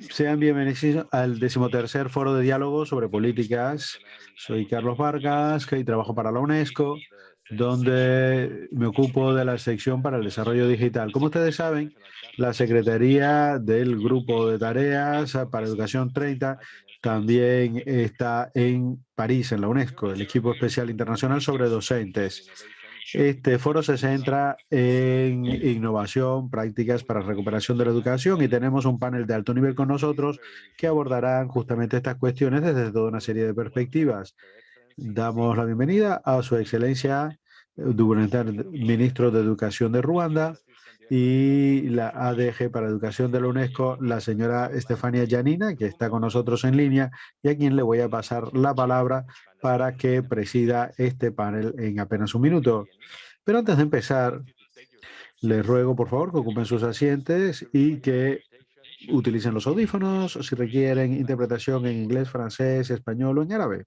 Sean bienvenidos al 13º Foro de Diálogo sobre Políticas. Soy Carlos Vargas y trabajo para la UNESCO, donde me ocupo de la sección para el desarrollo digital. Como ustedes saben, la Secretaría del Grupo de Tareas para Educación 30 también está en París, en la UNESCO, el equipo especial internacional sobre docentes. Este foro se centra en innovación, prácticas para recuperación de la educación y tenemos un panel de alto nivel con nosotros que abordarán justamente estas cuestiones desde toda una serie de perspectivas. Damos la bienvenida a Su Excelencia, Ministro de Educación de Ruanda, y la ADG para Educación de la UNESCO, la señora Estefania Janina, que está con nosotros en línea y a quien le voy a pasar la palabra para que presida este panel en apenas un minuto. Pero antes de empezar, les ruego por favor que ocupen sus asientos y que utilicen los audífonos si requieren interpretación en inglés, francés, español o en árabe.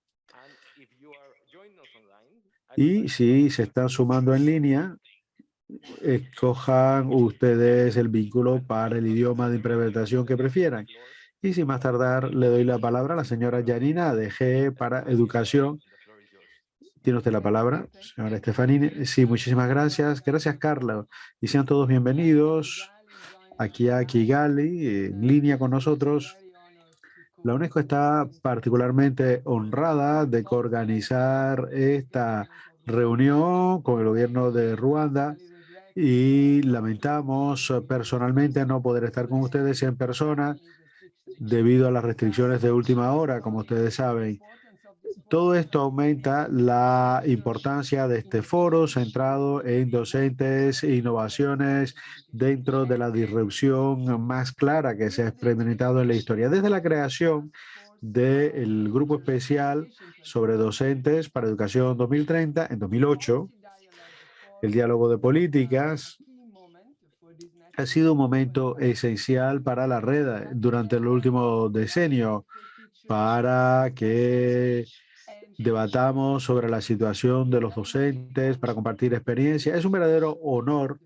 Y si se están sumando en línea, escojan ustedes el vínculo para el idioma de interpretación que prefieran. Y sin más tardar, le doy la palabra a la señora Janina, ADG para Educación. Tiene usted la palabra, señora Estefanini. Sí, muchísimas gracias. Gracias, Carla. Y sean todos bienvenidos aquí a Kigali, en línea con nosotros. La UNESCO está particularmente honrada de coorganizar esta reunión con el gobierno de Ruanda y lamentamos personalmente no poder estar con ustedes en persona debido a las restricciones de última hora, como ustedes saben. Todo esto aumenta la importancia de este foro centrado en docentes e innovaciones dentro de la disrupción más clara que se ha experimentado en la historia. Desde la creación del Grupo Especial sobre Docentes para Educación 2030 en 2008, el diálogo de políticas ha sido un momento esencial para la red durante el último decenio para que debatamos sobre la situación de los docentes, para compartir experiencias. Es un verdadero honor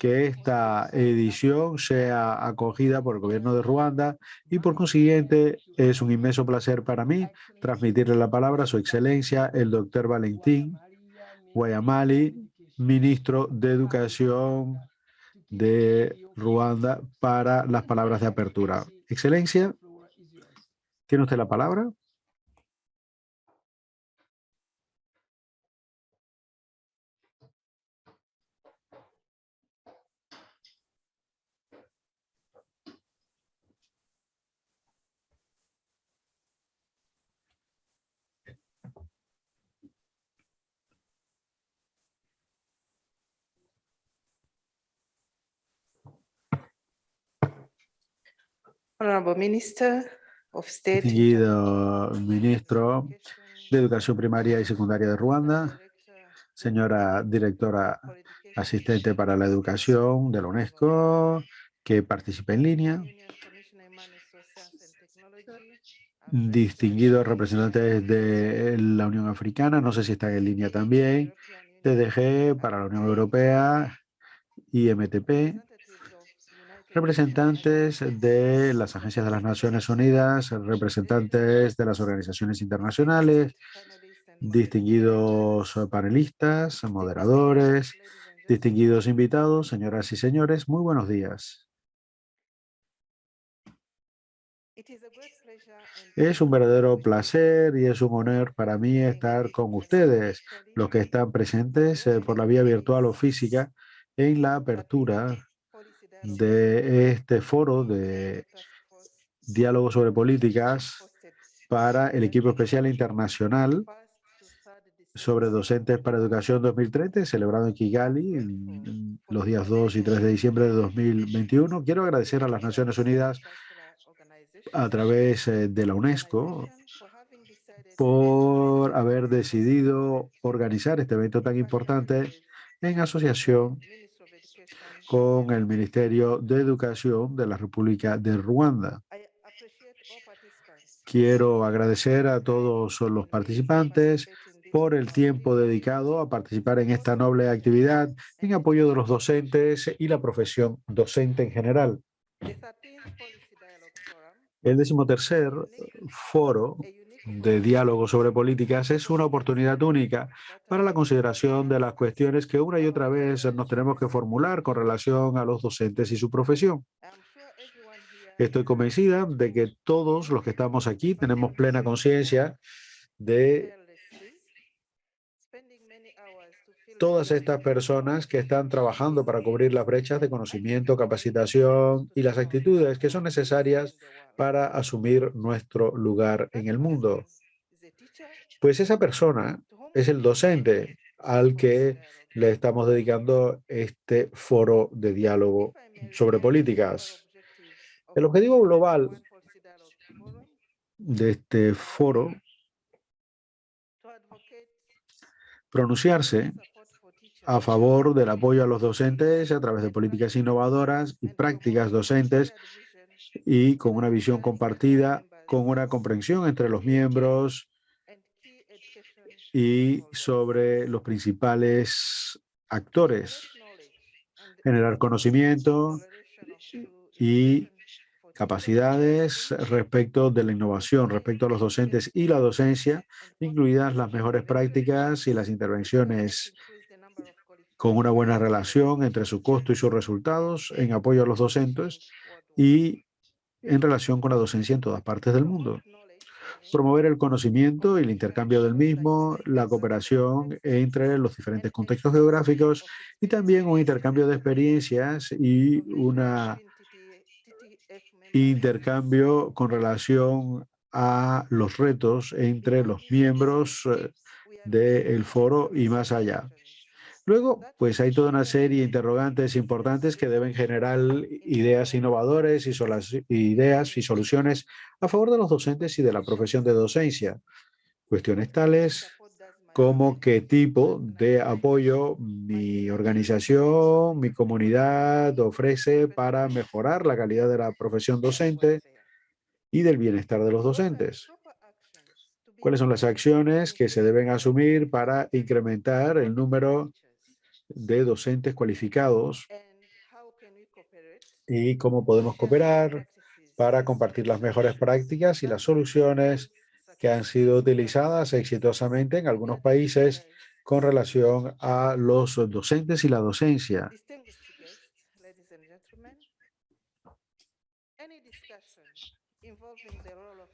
que esta edición sea acogida por el gobierno de Ruanda y por consiguiente es un inmenso placer para mí transmitirle la palabra a su excelencia, el doctor Valentín Guayamali, ministro de Educación de Ruanda, para las palabras de apertura. Excelencia, ¿tiene usted la palabra? Distinguido ministro de Educación Primaria y Secundaria de Ruanda, señora directora asistente para la educación de la UNESCO, que participa en línea, distinguidos representantes de la Unión Africana, no sé si están en línea también, TDG para la Unión Europea, IMTP, representantes de las agencias de las Naciones Unidas, representantes de las organizaciones internacionales, distinguidos panelistas, moderadores, distinguidos invitados, señoras y señores, muy buenos días. Es un verdadero placer y es un honor para mí estar con ustedes, los que están presentes por la vía virtual o física, en la apertura de este foro de diálogo sobre políticas para el equipo especial internacional sobre docentes para educación 2030, celebrado en Kigali en los días 2 y 3 de diciembre de 2021. Quiero agradecer a las Naciones Unidas a través de la UNESCO por haber decidido organizar este evento tan importante en asociación con el Ministerio de Educación de la República de Ruanda. Quiero agradecer a todos los participantes por el tiempo dedicado a participar en esta noble actividad en apoyo de los docentes y la profesión docente en general. El 13º foro de diálogo sobre políticas es una oportunidad única para la consideración de las cuestiones que una y otra vez nos tenemos que formular con relación a los docentes y su profesión. Estoy convencida de que todos los que estamos aquí tenemos plena conciencia de todas estas personas que están trabajando para cubrir las brechas de conocimiento, capacitación y las actitudes que son necesarias para asumir nuestro lugar en el mundo. Pues esa persona es el docente al que le estamos dedicando este foro de diálogo sobre políticas. El objetivo global de este foro, pronunciarse a favor del apoyo a los docentes a través de políticas innovadoras y prácticas docentes y con una visión compartida, con una comprensión entre los miembros y sobre los principales actores, generar conocimiento y capacidades respecto de la innovación, respecto a los docentes y la docencia, incluidas las mejores prácticas y las intervenciones con una buena relación entre su costo y sus resultados en apoyo a los docentes y en relación con la docencia en todas partes del mundo. Promover el conocimiento y el intercambio del mismo, la cooperación entre los diferentes contextos geográficos y también un intercambio de experiencias y un intercambio con relación a los retos entre los miembros del foro y más allá. Luego, pues hay toda una serie de interrogantes importantes que deben generar ideas innovadoras ideas y soluciones a favor de los docentes y de la profesión de docencia. Cuestiones tales como qué tipo de apoyo mi organización, mi comunidad ofrece para mejorar la calidad de la profesión docente y del bienestar de los docentes. ¿Cuáles son las acciones que se deben asumir para incrementar el número de docentes cualificados y cómo podemos cooperar para compartir las mejores prácticas y las soluciones que han sido utilizadas exitosamente en algunos países con relación a los docentes y la docencia?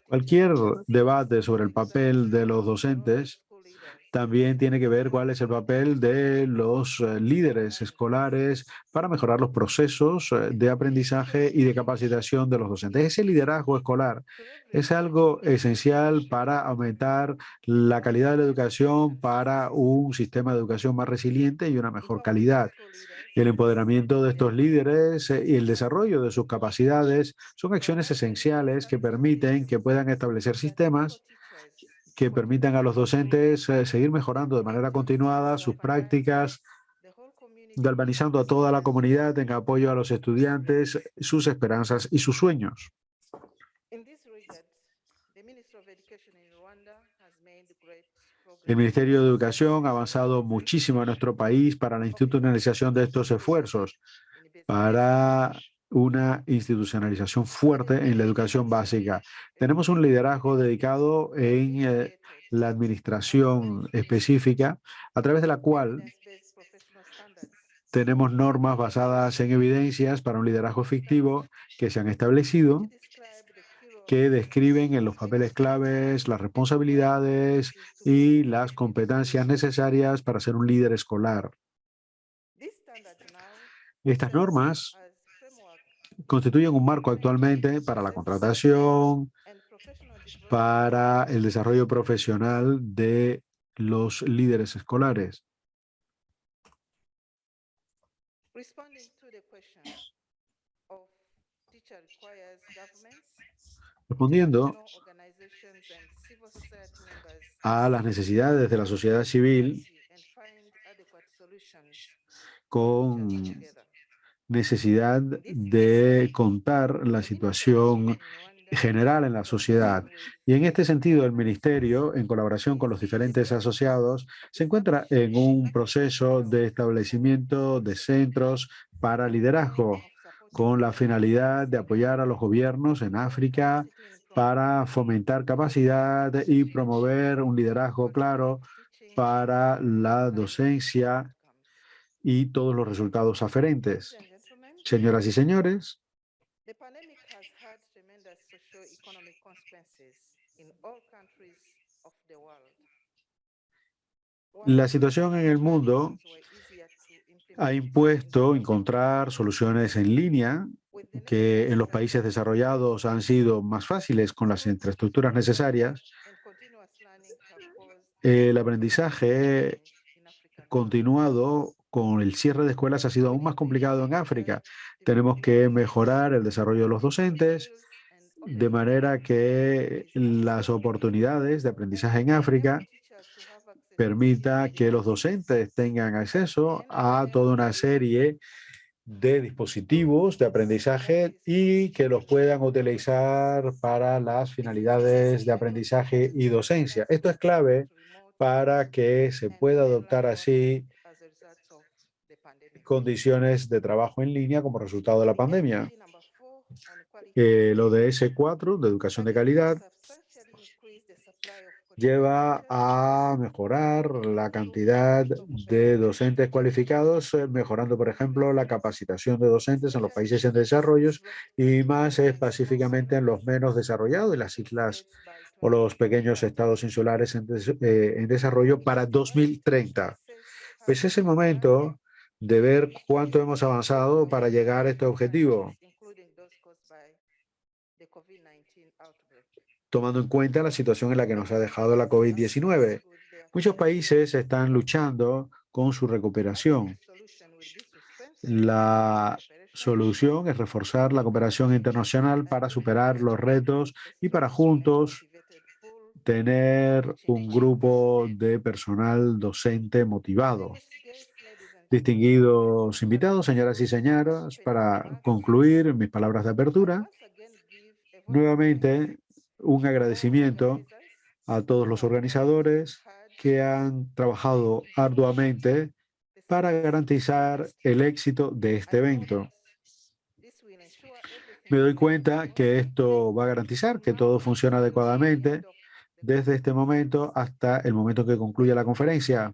Cualquier debate sobre el papel de los docentes también tiene que ver cuál es el papel de los líderes escolares para mejorar los procesos de aprendizaje y de capacitación de los docentes. Ese liderazgo escolar es algo esencial para aumentar la calidad de la educación, para un sistema de educación más resiliente y una mejor calidad. El empoderamiento de estos líderes y el desarrollo de sus capacidades son acciones esenciales que permiten que puedan establecer sistemas que permitan a los docentes seguir mejorando de manera continuada sus prácticas, galvanizando a toda la comunidad en apoyo a los estudiantes, sus esperanzas y sus sueños. El Ministerio de Educación ha avanzado muchísimo en nuestro país para la institucionalización de estos esfuerzos, para una institucionalización fuerte en la educación básica. Tenemos un liderazgo dedicado en la administración específica, a través de la cual tenemos normas basadas en evidencias para un liderazgo efectivo que se han establecido, que describen en los papeles claves las responsabilidades y las competencias necesarias para ser un líder escolar. Estas normas constituyen un marco actualmente para la contratación, para el desarrollo profesional de los líderes escolares. Respondiendo a las necesidades de la sociedad civil con necesidad de contar la situación general en la sociedad. Y en este sentido, el Ministerio, en colaboración con los diferentes asociados, se encuentra en un proceso de establecimiento de centros para liderazgo, con la finalidad de apoyar a los gobiernos en África para fomentar capacidad y promover un liderazgo claro para la docencia y todos los resultados aferentes. Señoras y señores, la situación en el mundo ha impuesto encontrar soluciones en línea que en los países desarrollados han sido más fáciles con las infraestructuras necesarias. El aprendizaje continuado con el cierre de escuelas ha sido aún más complicado en África. Tenemos que mejorar el desarrollo de los docentes de manera que las oportunidades de aprendizaje en África permita que los docentes tengan acceso a toda una serie de dispositivos de aprendizaje y que los puedan utilizar para las finalidades de aprendizaje y docencia. Esto es clave para que se pueda adoptar así condiciones de trabajo en línea como resultado de la pandemia. El ODS 4 de educación de calidad lleva a mejorar la cantidad de docentes cualificados, mejorando, por ejemplo, la capacitación de docentes en los países en desarrollo y más específicamente en los menos desarrollados, en las islas o los pequeños estados insulares en desarrollo para 2030. Pues es el momento de ver cuánto hemos avanzado para llegar a este objetivo, tomando en cuenta la situación en la que nos ha dejado la COVID-19. Muchos países están luchando con su recuperación. La solución es reforzar la cooperación internacional para superar los retos y para juntos tener un grupo de personal docente motivado. Distinguidos invitados, señoras y señores, para concluir mis palabras de apertura, nuevamente un agradecimiento a todos los organizadores que han trabajado arduamente para garantizar el éxito de este evento. Me doy cuenta que esto va a garantizar que todo funciona adecuadamente desde este momento hasta el momento que concluya la conferencia.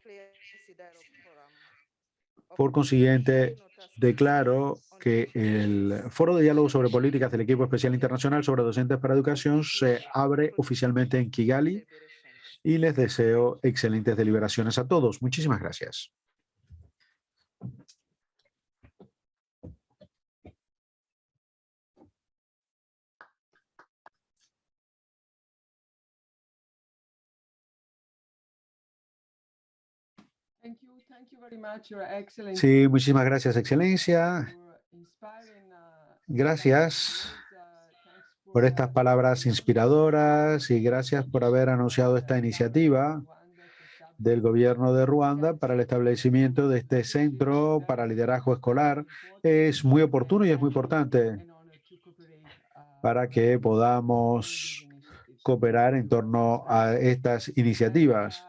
Por consiguiente, declaro que el Foro de Diálogo sobre Políticas del Equipo Especial Internacional sobre Docentes para Educación se abre oficialmente en Kigali y les deseo excelentes deliberaciones a todos. Muchísimas gracias. Sí, muchísimas gracias, Excelencia. Gracias por estas palabras inspiradoras y gracias por haber anunciado esta iniciativa del gobierno de Ruanda para el establecimiento de este centro para liderazgo escolar. Es muy oportuno y es muy importante para que podamos cooperar en torno a estas iniciativas.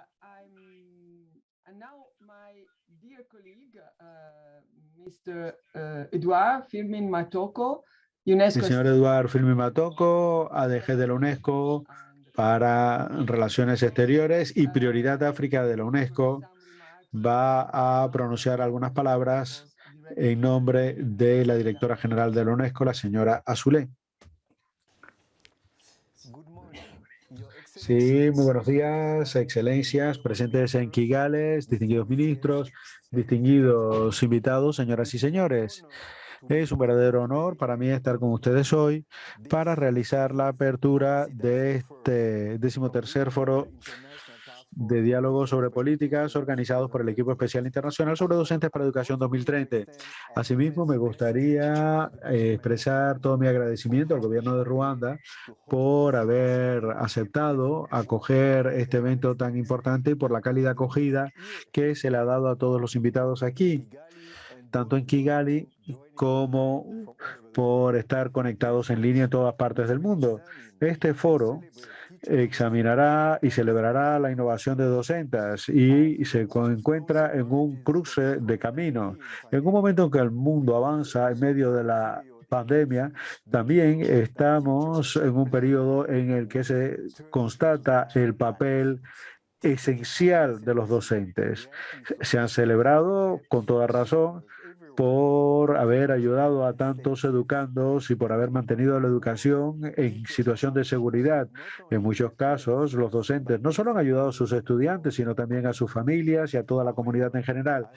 El señor Eduard Firmin Matoko, ADG de la UNESCO para Relaciones Exteriores y Prioridad de África de la UNESCO, va a pronunciar algunas palabras en nombre de la directora general de la UNESCO, la señora Azoulay. Sí, muy buenos días, excelencias, presentes en Kigali, distinguidos ministros, distinguidos invitados, señoras y señores. Es un verdadero honor para mí estar con ustedes hoy para realizar la apertura de este 13º Foro de Diálogo sobre Políticas organizados por el Equipo Especial Internacional sobre Docentes para Educación 2030. Asimismo, me gustaría expresar todo mi agradecimiento al gobierno de Ruanda por haber aceptado acoger este evento tan importante y por la cálida acogida que se le ha dado a todos los invitados aquí, tanto en Kigali como por estar conectados en línea en todas partes del mundo. Este foro examinará y celebrará la innovación de docentes y se encuentra en un cruce de caminos. En un momento en que el mundo avanza en medio de la pandemia, también estamos en un periodo en el que se constata el papel esencial de los docentes. Se han celebrado con toda razón por haber ayudado a tantos educandos y por haber mantenido la educación en situación de seguridad. En muchos casos, los docentes no solo han ayudado a sus estudiantes, sino también a sus familias y a toda la comunidad en general.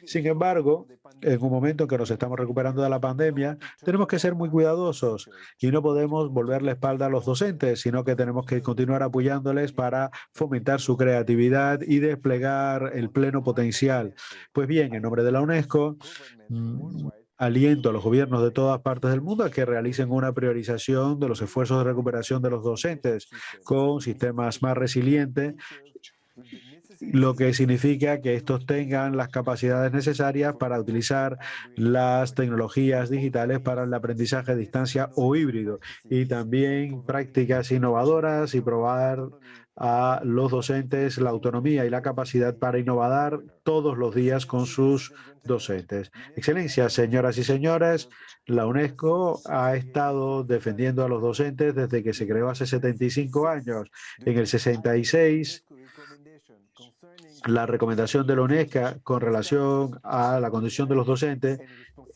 Sin embargo, en un momento en que nos estamos recuperando de la pandemia, tenemos que ser muy cuidadosos y no podemos volver la espalda a los docentes, sino que tenemos que continuar apoyándoles para fomentar su creatividad y desplegar el pleno potencial. Pues bien, en nombre de la UNESCO, aliento a los gobiernos de todas partes del mundo a que realicen una priorización de los esfuerzos de recuperación de los docentes con sistemas más resilientes, lo que significa que estos tengan las capacidades necesarias para utilizar las tecnologías digitales para el aprendizaje a distancia o híbrido y también prácticas innovadoras y probar a los docentes la autonomía y la capacidad para innovar todos los días con sus docentes. Excelencia, señoras y señores, la UNESCO ha estado defendiendo a los docentes desde que se creó hace 75 años. En el 66, la recomendación de la UNESCO con relación a la condición de los docentes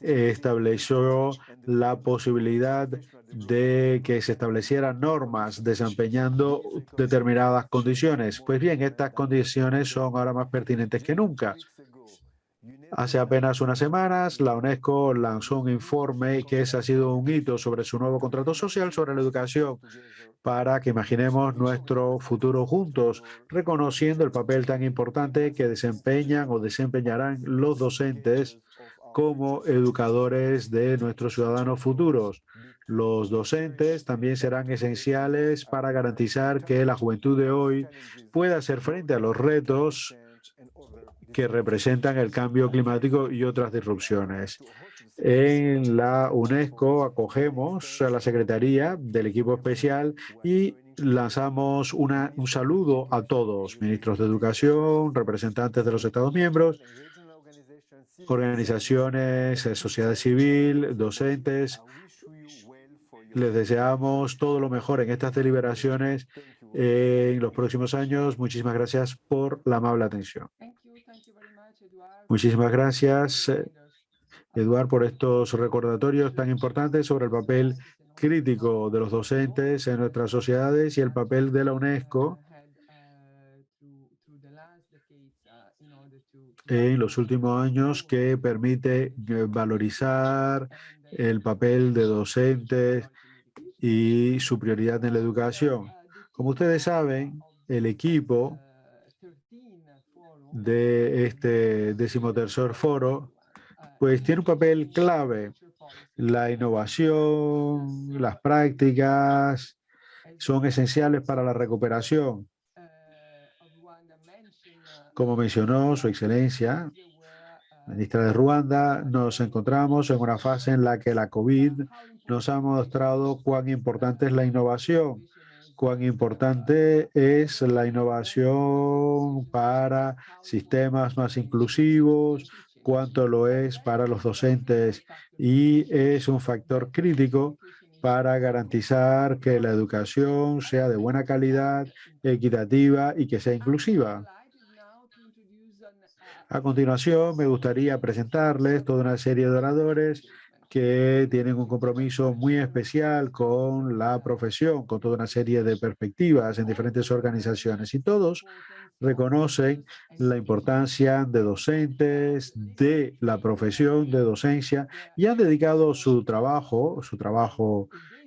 estableció la posibilidad de que se establecieran normas desempeñando determinadas condiciones. Pues bien, estas condiciones son ahora más pertinentes que nunca. Hace apenas unas semanas, la UNESCO lanzó un informe que ese ha sido un hito sobre su nuevo contrato social sobre la educación para que imaginemos nuestro futuro juntos, reconociendo el papel tan importante que desempeñan o desempeñarán los docentes como educadores de nuestros ciudadanos futuros. Los docentes también serán esenciales para garantizar que la juventud de hoy pueda hacer frente a los retos que representan el cambio climático y otras disrupciones. En la UNESCO acogemos a la Secretaría del equipo especial y lanzamos un saludo a todos, ministros de Educación, representantes de los Estados miembros, organizaciones, sociedad civil, docentes. Les deseamos todo lo mejor en estas deliberaciones en los próximos años. Muchísimas gracias por la amable atención. Muchísimas gracias, Eduard, por estos recordatorios tan importantes sobre el papel crítico de los docentes en nuestras sociedades y el papel de la UNESCO en los últimos años que permite valorizar el papel de docentes y su prioridad en la educación. Como ustedes saben, el equipo de este 13º foro pues tiene un papel clave. La innovación, las prácticas son esenciales para la recuperación. Como mencionó Su Excelencia, la ministra de Ruanda, nos encontramos en una fase en la que la COVID nos ha mostrado cuán importante es la innovación, cuán importante es la innovación para sistemas más inclusivos, cuánto lo es para los docentes y es un factor crítico para garantizar que la educación sea de buena calidad, equitativa y que sea inclusiva. A continuación, me gustaría presentarles toda una serie de oradores que tienen un compromiso muy especial con la profesión, con toda una serie de perspectivas en diferentes organizaciones y todos reconocen la importancia de docentes, de la profesión de docencia y han dedicado su trabajo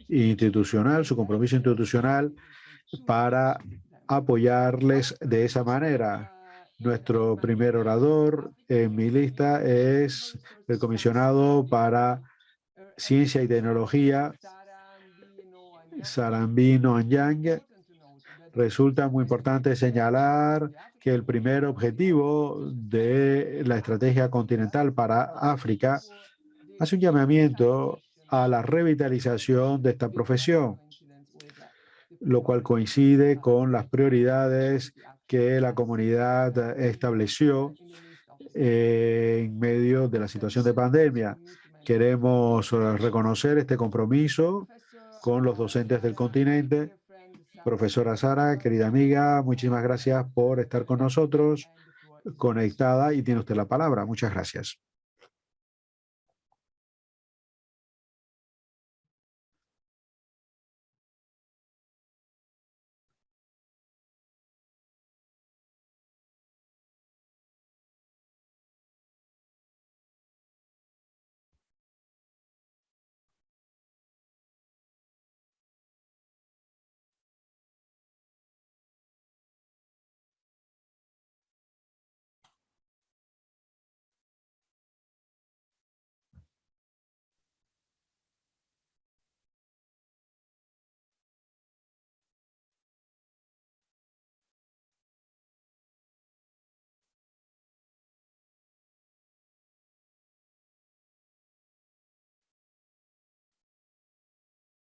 institucional, su compromiso institucional para apoyarles de esa manera. Nuestro primer orador en mi lista es el comisionado para Ciencia y Tecnología, Sarambino Anyang. Resulta muy importante señalar que el primer objetivo de la estrategia continental para África hace un llamamiento a la revitalización de esta profesión, lo cual coincide con las prioridades que la comunidad estableció en medio de la situación de pandemia. Queremos reconocer este compromiso con los docentes del continente. Profesora Sara, querida amiga, muchísimas gracias por estar con nosotros, conectada, y tiene usted la palabra. Muchas gracias.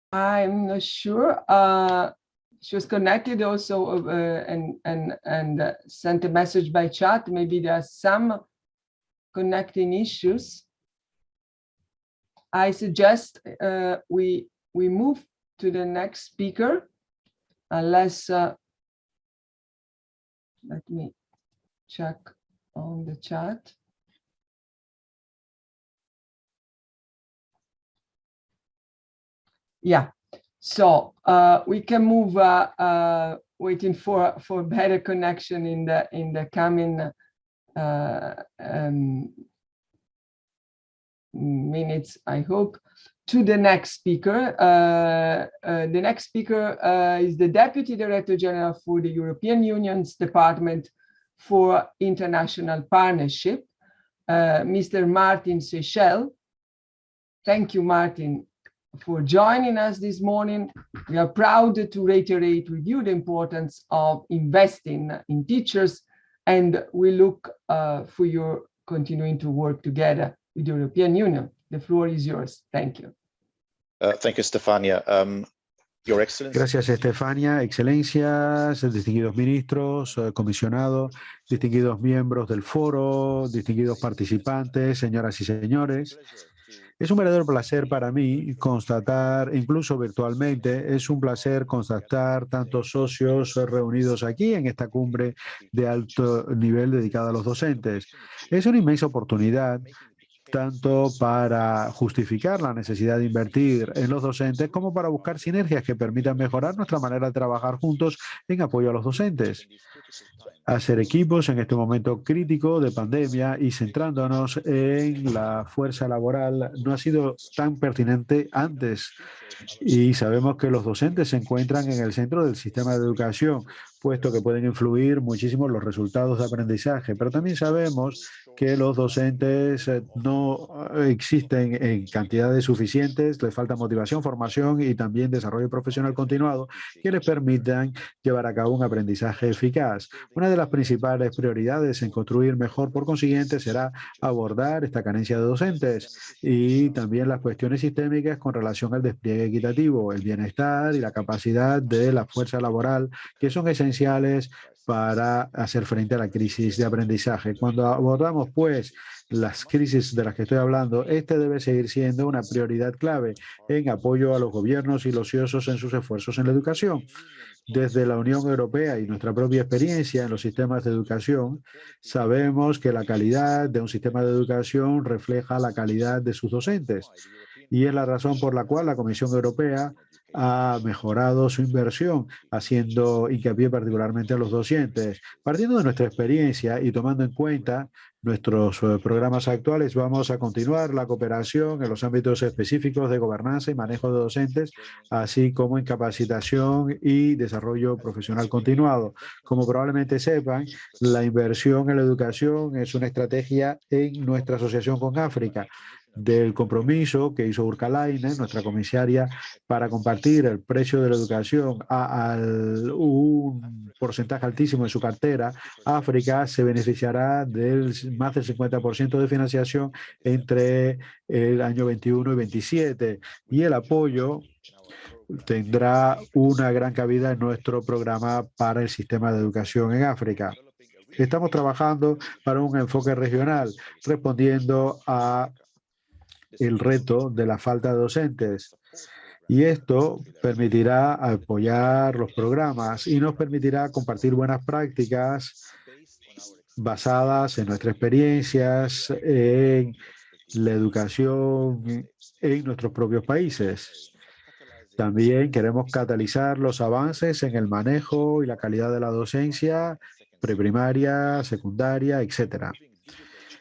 I'm not sure. She was connected also and sent a message by chat. Maybe there are some connecting issues. I suggest we move to the next speaker, unless let me check on the chat. Yeah, so we can move. Waiting for better connection in the coming minutes, I hope, to the next speaker. The next speaker is the Deputy Director General for the European Union's Department for International Partnership, Mr. Martin Seychelles. Thank you, Martin, for joining us this morning. We are proud to reiterate with you the importance of investing in teachers, and we look for your continuing to work together with the European Union. The floor is yours. Thank you. Thank you, Stefania. Your Excellency. Gracias, Estefania. Excelencias, distinguidos ministros, comisionados, distinguidos miembros del foro, distinguidos participantes, señoras y señores. Es un verdadero placer para mí constatar, incluso virtualmente, es un placer constatar tantos socios reunidos aquí en esta cumbre de alto nivel dedicada a los docentes. Es una inmensa oportunidad tanto para justificar la necesidad de invertir en los docentes como para buscar sinergias que permitan mejorar nuestra manera de trabajar juntos en apoyo a los docentes. Hacer equipos en este momento crítico de pandemia y centrándonos en la fuerza laboral no ha sido tan pertinente antes. Y sabemos que los docentes se encuentran en el centro del sistema de educación, puesto que pueden influir muchísimo los resultados de aprendizaje. Pero también sabemos que los docentes no existen en cantidades suficientes, les falta motivación, formación y también desarrollo profesional continuado que les permitan llevar a cabo un aprendizaje eficaz. Una de las principales prioridades en construir mejor, por consiguiente, será abordar esta carencia de docentes y también las cuestiones sistémicas con relación al despliegue equitativo, el bienestar y la capacidad de la fuerza laboral, que son esenciales para hacer frente a la crisis de aprendizaje. Cuando abordamos, pues, las crisis de las que estoy hablando, este debe seguir siendo una prioridad clave en apoyo a los gobiernos y los CIOSos en sus esfuerzos en la educación. Desde la Unión Europea y nuestra propia experiencia en los sistemas de educación, sabemos que la calidad de un sistema de educación refleja la calidad de sus docentes. Y es la razón por la cual la Comisión Europea ha mejorado su inversión, haciendo hincapié particularmente a los docentes. Partiendo de nuestra experiencia y tomando en cuenta nuestros programas actuales, vamos a continuar la cooperación en los ámbitos específicos de gobernanza y manejo de docentes, así como en capacitación y desarrollo profesional continuado. Como probablemente sepan, la inversión en la educación es una estrategia en nuestra asociación con África, del compromiso que hizo Urkalainen, nuestra comisaria, para compartir el precio de la educación a un porcentaje altísimo de su cartera. África se beneficiará del más del 50% de financiación entre el año 21 y 27, y el apoyo tendrá una gran cabida en nuestro programa para el sistema de educación en África. Estamos trabajando para un enfoque regional, respondiendo a el reto de la falta de docentes. Y esto permitirá apoyar los programas y nos permitirá compartir buenas prácticas basadas en nuestras experiencias, en la educación en nuestros propios países. También queremos catalizar los avances en el manejo y la calidad de la docencia preprimaria, secundaria, etcétera.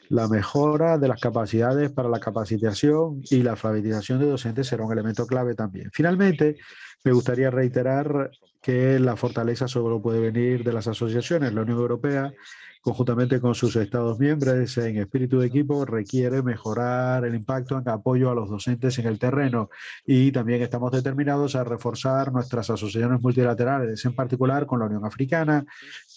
La mejora de las capacidades para la capacitación y la alfabetización de docentes será un elemento clave también. Finalmente, me gustaría reiterar que la fortaleza solo puede venir de las asociaciones. La Unión Europea, conjuntamente con sus Estados miembros en espíritu de equipo, requiere mejorar el impacto en apoyo a los docentes en el terreno y también estamos determinados a reforzar nuestras asociaciones multilaterales, en particular con la Unión Africana,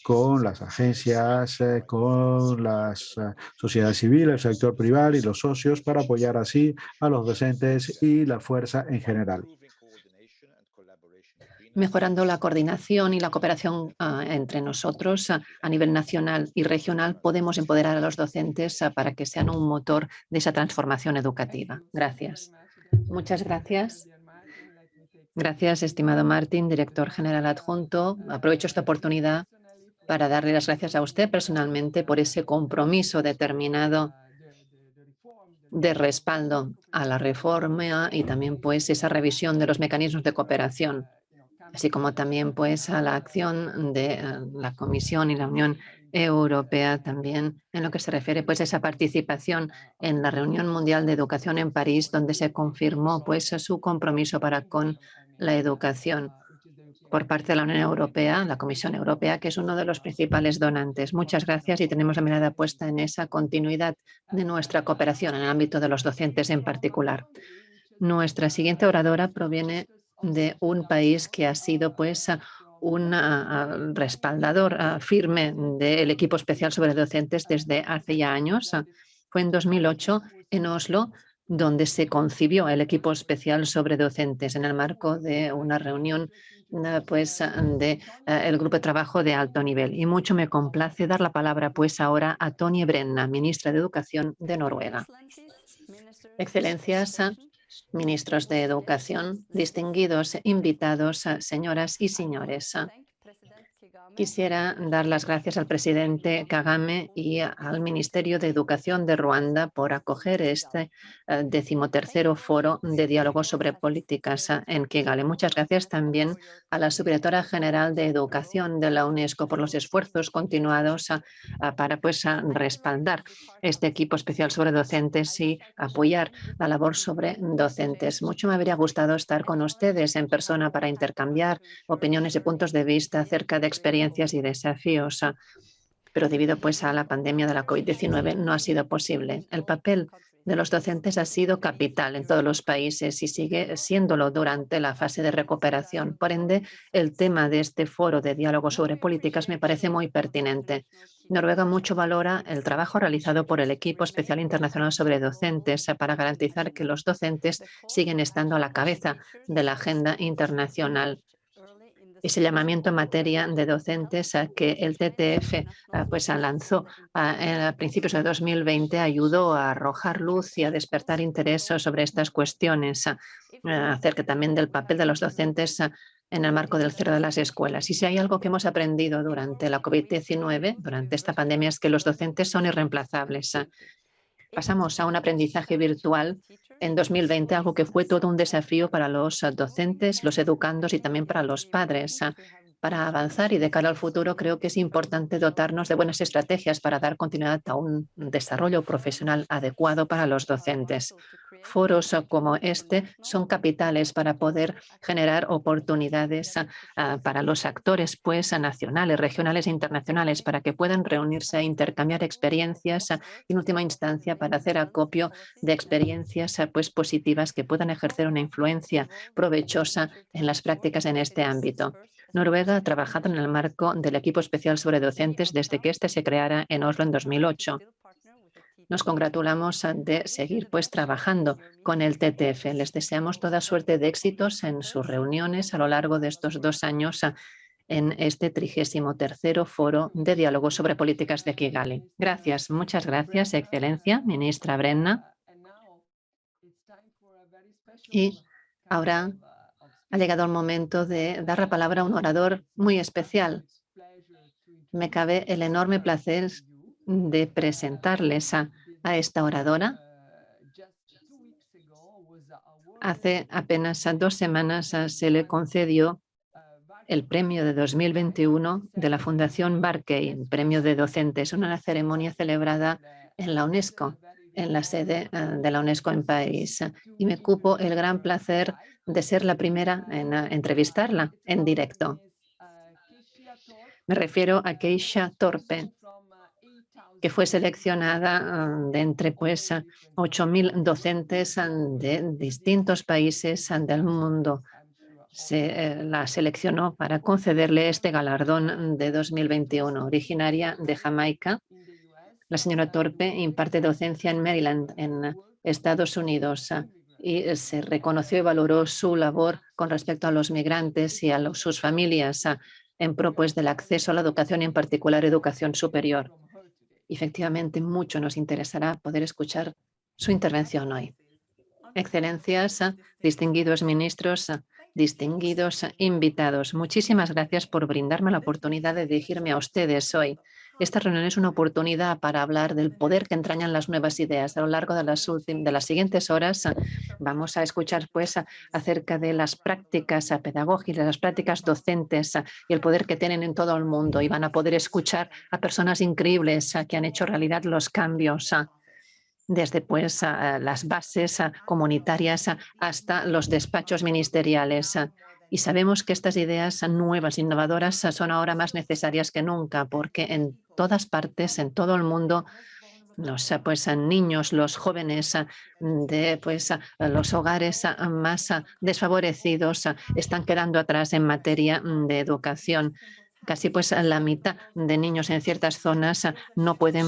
con las agencias, con las sociedades civiles, el sector privado y los socios para apoyar así a los docentes y la fuerza en general. Mejorando la coordinación y la cooperación entre nosotros a nivel nacional y regional, podemos empoderar a los docentes para que sean un motor de esa transformación educativa. Gracias. Muchas gracias. Gracias, estimado Martín, director general adjunto. Aprovecho esta oportunidad para darle las gracias a usted personalmente por ese compromiso determinado de respaldo a la reforma y también pues esa revisión de los mecanismos de cooperación, así como también pues a la acción de la Comisión y la Unión Europea también en lo que se refiere pues a esa participación en la Reunión Mundial de Educación en París, donde se confirmó pues su compromiso para con la educación por parte de la Unión Europea, la Comisión Europea, que es uno de los principales donantes. Muchas gracias y tenemos la mirada puesta en esa continuidad de nuestra cooperación en el ámbito de los docentes en particular. Nuestra siguiente oradora proviene de un país que ha sido pues un respaldador firme del equipo especial sobre docentes desde hace ya años. Fue en 2008 en Oslo donde se concibió el equipo especial sobre docentes en el marco de una reunión pues de el grupo de trabajo de alto nivel. Y mucho me complace dar la palabra pues ahora a Tonje Brenna, ministra de Educación de Noruega. Excelencias, ministros de Educación, distinguidos invitados, señoras y señores. Quisiera dar las gracias al presidente Kagame y al Ministerio de Educación de Ruanda por acoger este 13º foro de diálogo sobre políticas en Kigali. Muchas gracias también a la subdirectora general de Educación de la UNESCO por los esfuerzos continuados para pues, respaldar este equipo especial sobre docentes y apoyar la labor sobre docentes. Mucho me habría gustado estar con ustedes en persona para intercambiar opiniones y puntos de vista acerca de experiencias y desafíos, pero debido pues a la pandemia de la COVID-19 no ha sido posible. El papel de los docentes ha sido capital en todos los países y sigue siéndolo durante la fase de recuperación. Por ende, el tema de este foro de diálogo sobre políticas me parece muy pertinente. Noruega mucho valora el trabajo realizado por el equipo especial internacional sobre docentes para garantizar que los docentes siguen estando a la cabeza de la agenda internacional. Ese llamamiento en materia de docentes que el TTF pues lanzó a principios de 2020 ayudó a arrojar luz y a despertar interés sobre estas cuestiones, acerca también del papel de los docentes en el marco del cierre de las escuelas. Y si hay algo que hemos aprendido durante la COVID-19, durante esta pandemia, es que los docentes son irreemplazables. Pasamos a un aprendizaje virtual en 2020, algo que fue todo un desafío para los docentes, los educandos y también para los padres. Para avanzar y de cara al futuro, creo que es importante dotarnos de buenas estrategias para dar continuidad a un desarrollo profesional adecuado para los docentes. Foros como este son capitales para poder generar oportunidades para los actores pues, nacionales, regionales e internacionales para que puedan reunirse e intercambiar experiencias y, en última instancia, para hacer acopio de experiencias pues, positivas que puedan ejercer una influencia provechosa en las prácticas en este ámbito. Noruega ha trabajado en el marco del equipo especial sobre docentes desde que este se creara en Oslo en 2008. Nos congratulamos de seguir pues, trabajando con el TTF. Les deseamos toda suerte de éxitos en sus reuniones a lo largo de estos 2 años en este 33º foro de diálogo sobre políticas de Kigali. Gracias, muchas gracias, Excelencia, ministra Brenna. Y ahora ha llegado el momento de dar la palabra a un orador muy especial. Me cabe el enorme placer de presentarles a esta oradora. Hace apenas 2 semanas se le concedió el premio de 2021 de la Fundación Barkey, premio de docentes, una ceremonia celebrada en la UNESCO, en la sede de la UNESCO en París. Y me cupo el gran placer de ser la primera en entrevistarla en directo. Me refiero a Keisha Thorpe, que fue seleccionada de entre 8.000 docentes de distintos países del mundo. Se la seleccionó para concederle este galardón de 2021. Originaria de Jamaica, la señora Thorpe imparte docencia en Maryland, en Estados Unidos, y se reconoció y valoró su labor con respecto a los migrantes y a sus familias en pro del acceso a la educación y en particular educación superior. Efectivamente, mucho nos interesará poder escuchar su intervención hoy. Excelencias, distinguidos ministros, distinguidos invitados, muchísimas gracias por brindarme la oportunidad de dirigirme a ustedes hoy. Esta reunión es una oportunidad para hablar del poder que entrañan las nuevas ideas. A lo largo de las siguientes horas vamos a escuchar acerca de las prácticas pedagógicas, las prácticas docentes y el poder que tienen en todo el mundo. Y van a poder escuchar a personas increíbles que han hecho realidad los cambios desde las bases comunitarias hasta los despachos ministeriales. Y sabemos que estas ideas nuevas, innovadoras, son ahora más necesarias que nunca, porque en todas partes, en todo el mundo, los niños, los jóvenes de los hogares más desfavorecidos están quedando atrás en materia de educación. Casi la mitad de niños en ciertas zonas no pueden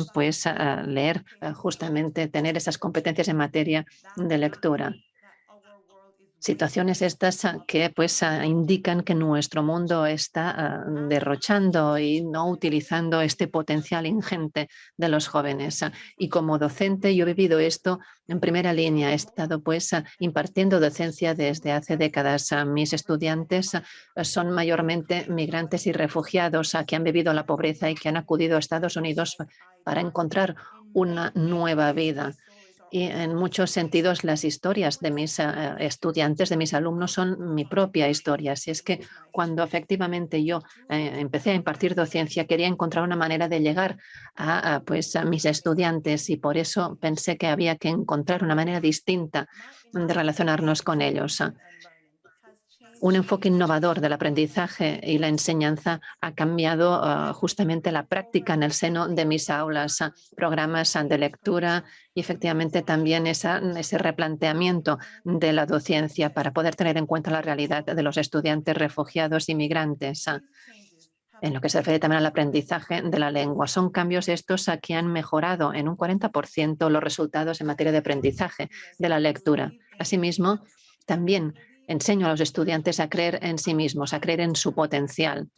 leer, justamente tener esas competencias en materia de lectura. Situaciones estas que indican que nuestro mundo está derrochando y no utilizando este potencial ingente de los jóvenes. Y como docente yo he vivido esto en primera línea. He estado impartiendo docencia desde hace décadas. Mis estudiantes son mayormente migrantes y refugiados que han vivido la pobreza y que han acudido a Estados Unidos para encontrar una nueva vida. Y en muchos sentidos las historias de mis estudiantes, de mis alumnos, son mi propia historia. Así es que cuando efectivamente yo empecé a impartir docencia, quería encontrar una manera de llegar a mis estudiantes y por eso pensé que había que encontrar una manera distinta de relacionarnos con ellos. Un enfoque innovador del aprendizaje y la enseñanza ha cambiado justamente la práctica en el seno de mis aulas, programas de lectura y efectivamente también ese replanteamiento de la docencia para poder tener en cuenta la realidad de los estudiantes refugiados y migrantes. En lo que se refiere también al aprendizaje de la lengua. Son cambios estos que han mejorado en un 40% los resultados en materia de aprendizaje de la lectura. Asimismo, también enseño a los estudiantes a creer en sí mismos, a creer en su potencial.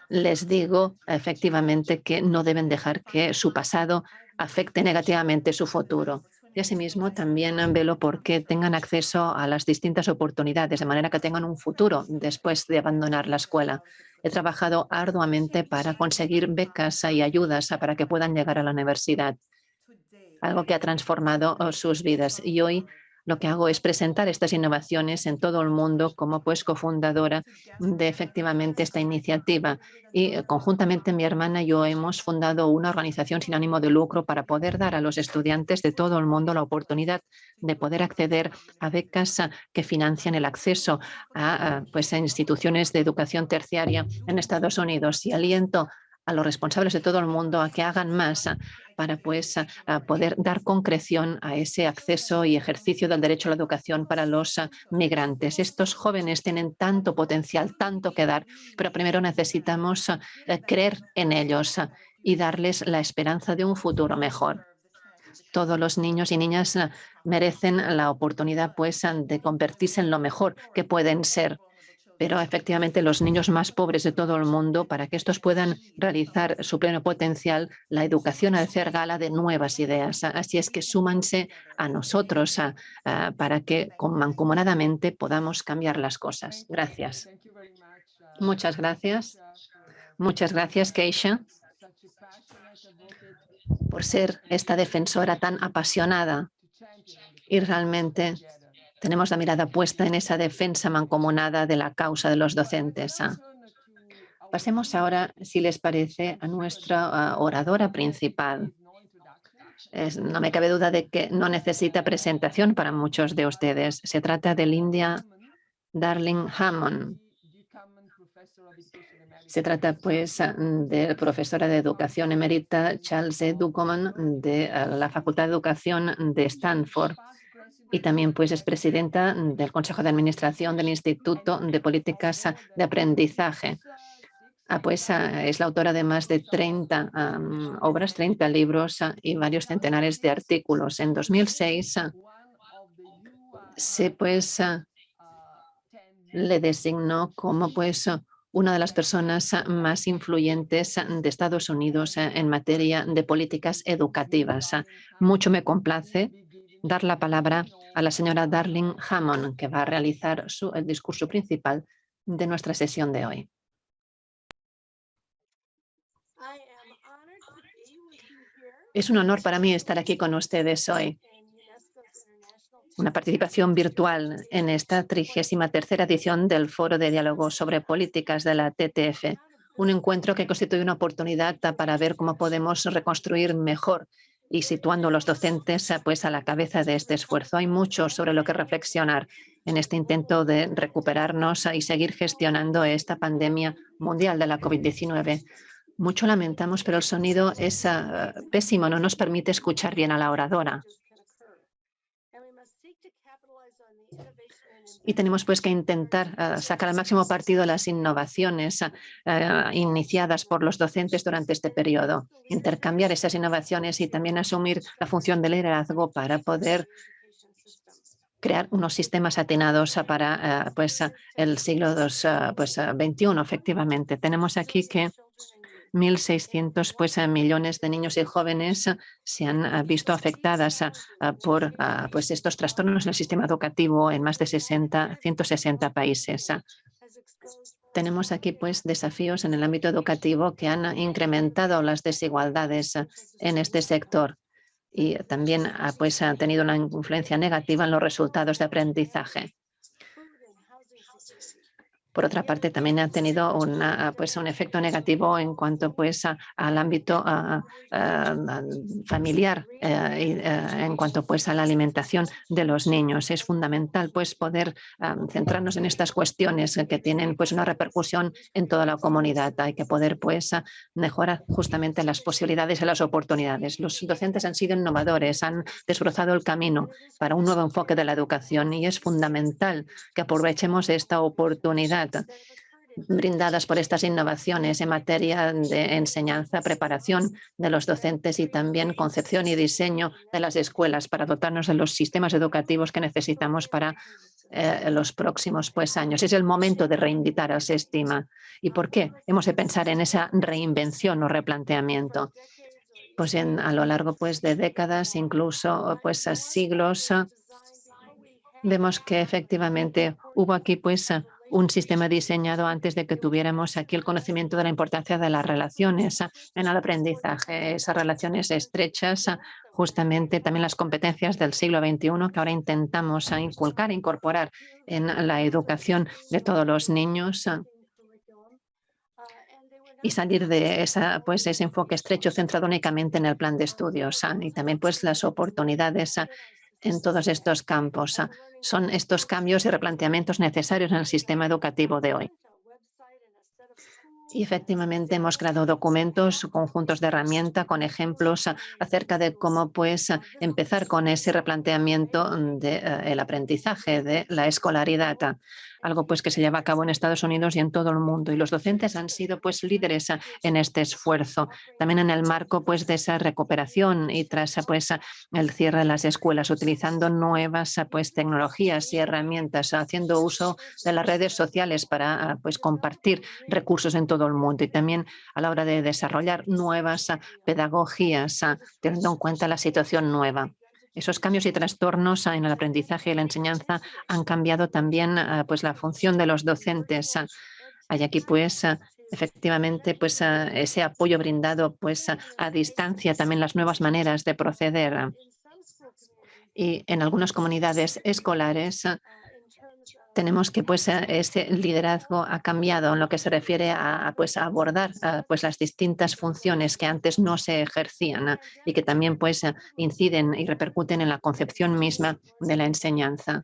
Les digo efectivamente que no deben dejar que su pasado afecte negativamente su futuro. Y asimismo también velo porque tengan acceso a las distintas oportunidades, de manera que tengan un futuro después de abandonar la escuela. He trabajado arduamente para conseguir becas y ayudas para que puedan llegar a la universidad, algo que ha transformado sus vidas. Y hoy lo que hago es presentar estas innovaciones en todo el mundo como cofundadora de efectivamente esta iniciativa. Y conjuntamente mi hermana y yo hemos fundado una organización sin ánimo de lucro para poder dar a los estudiantes de todo el mundo la oportunidad de poder acceder a becas que financian el acceso a instituciones de educación terciaria en Estados Unidos. Y aliento a los responsables de todo el mundo a que hagan más para poder dar concreción a ese acceso y ejercicio del derecho a la educación para los migrantes. Estos jóvenes tienen tanto potencial, tanto que dar, pero primero necesitamos creer en ellos y darles la esperanza de un futuro mejor. Todos los niños y niñas merecen la oportunidad de convertirse en lo mejor que pueden ser. pero efectivamente los niños más pobres de todo el mundo, para que estos puedan realizar su pleno potencial, la educación ha de hacer gala de nuevas ideas. Así es que súmanse a nosotros para que mancomunadamente podamos cambiar las cosas. Gracias. Muchas gracias. Muchas gracias, Keisha, por ser esta defensora tan apasionada. Y realmente tenemos la mirada puesta en esa defensa mancomunada de la causa de los docentes. Pasemos ahora, si les parece, a nuestra oradora principal. No me cabe duda de que no necesita presentación para muchos de ustedes. Se trata de Linda Darling Hammond. Se trata, pues, de profesora de educación emérita Charles E. Ducoman de la Facultad de Educación de Stanford. Y también pues, es presidenta del Consejo de Administración del Instituto de Políticas de Aprendizaje. Es la autora de más de 30 obras, 30 libros y varios centenares de artículos. En 2006 le designó como una de las personas más influyentes de Estados Unidos en materia de políticas educativas. Mucho me complace dar la palabra a la señora Darling Hammond, que va a realizar el discurso principal de nuestra sesión de hoy. Es un honor para mí estar aquí con ustedes hoy. Una participación virtual en esta 33ª edición del Foro de Diálogo sobre Políticas de la TTF. Un encuentro que constituye una oportunidad para ver cómo podemos reconstruir mejor y situando a los docentes a la cabeza de este esfuerzo. Hay mucho sobre lo que reflexionar en este intento de recuperarnos y seguir gestionando esta pandemia mundial de la COVID-19. Mucho lamentamos, pero el sonido es pésimo, no nos permite escuchar bien a la oradora. Y tenemos que intentar sacar al máximo partido de las innovaciones iniciadas por los docentes durante este periodo, intercambiar esas innovaciones y también asumir la función de liderazgo para poder crear unos sistemas atinados para el siglo XXI. Efectivamente, tenemos aquí que 1.600 millones de niños y jóvenes se han visto afectadas por estos trastornos en el sistema educativo en más de 160 países. Tenemos aquí desafíos en el ámbito educativo que han incrementado las desigualdades en este sector y también han tenido una influencia negativa en los resultados de aprendizaje. Por otra parte, también ha tenido un efecto negativo en cuanto al ámbito familiar y en cuanto a la alimentación de los niños. Es fundamental poder centrarnos en estas cuestiones que tienen una repercusión en toda la comunidad. Hay que poder mejorar justamente las posibilidades y las oportunidades. Los docentes han sido innovadores, han desbrozado el camino para un nuevo enfoque de la educación y es fundamental que aprovechemos esta oportunidad brindadas por estas innovaciones en materia de enseñanza, preparación de los docentes y también concepción y diseño de las escuelas para dotarnos de los sistemas educativos que necesitamos para los próximos años. Es el momento de reinventar al sistema. ¿Y por qué? Hemos de pensar en esa reinvención o replanteamiento. A lo largo de décadas, incluso siglos, vemos que efectivamente hubo aquí un sistema diseñado antes de que tuviéramos aquí el conocimiento de la importancia de las relaciones en el aprendizaje, esas relaciones estrechas, justamente también las competencias del siglo XXI que ahora intentamos inculcar, incorporar en la educación de todos los niños y salir de ese enfoque estrecho centrado únicamente en el plan de estudios y también las oportunidades en todos estos campos. Son estos cambios y replanteamientos necesarios en el sistema educativo de hoy. Y efectivamente hemos creado documentos, conjuntos de herramienta con ejemplos acerca de cómo pues empezar con ese replanteamiento del aprendizaje de la escolaridad, algo pues que se lleva a cabo en Estados Unidos y en todo el mundo. Y los docentes han sido pues líderes en este esfuerzo, también en el marco pues de esa recuperación y tras pues el cierre de las escuelas, utilizando nuevas pues tecnologías y herramientas, haciendo uso de las redes sociales para pues compartir recursos en todo el mundo y también a la hora de desarrollar nuevas pedagogías, teniendo en cuenta la situación nueva. Esos cambios y trastornos en el aprendizaje y la enseñanza han cambiado también pues la función de los docentes. Hay aquí pues efectivamente pues ese apoyo brindado pues a distancia, también las nuevas maneras de proceder. Y en algunas comunidades escolares tenemos que pues ese liderazgo ha cambiado en lo que se refiere a pues a abordar pues las distintas funciones que antes no se ejercían y que también pues inciden y repercuten en la concepción misma de la enseñanza.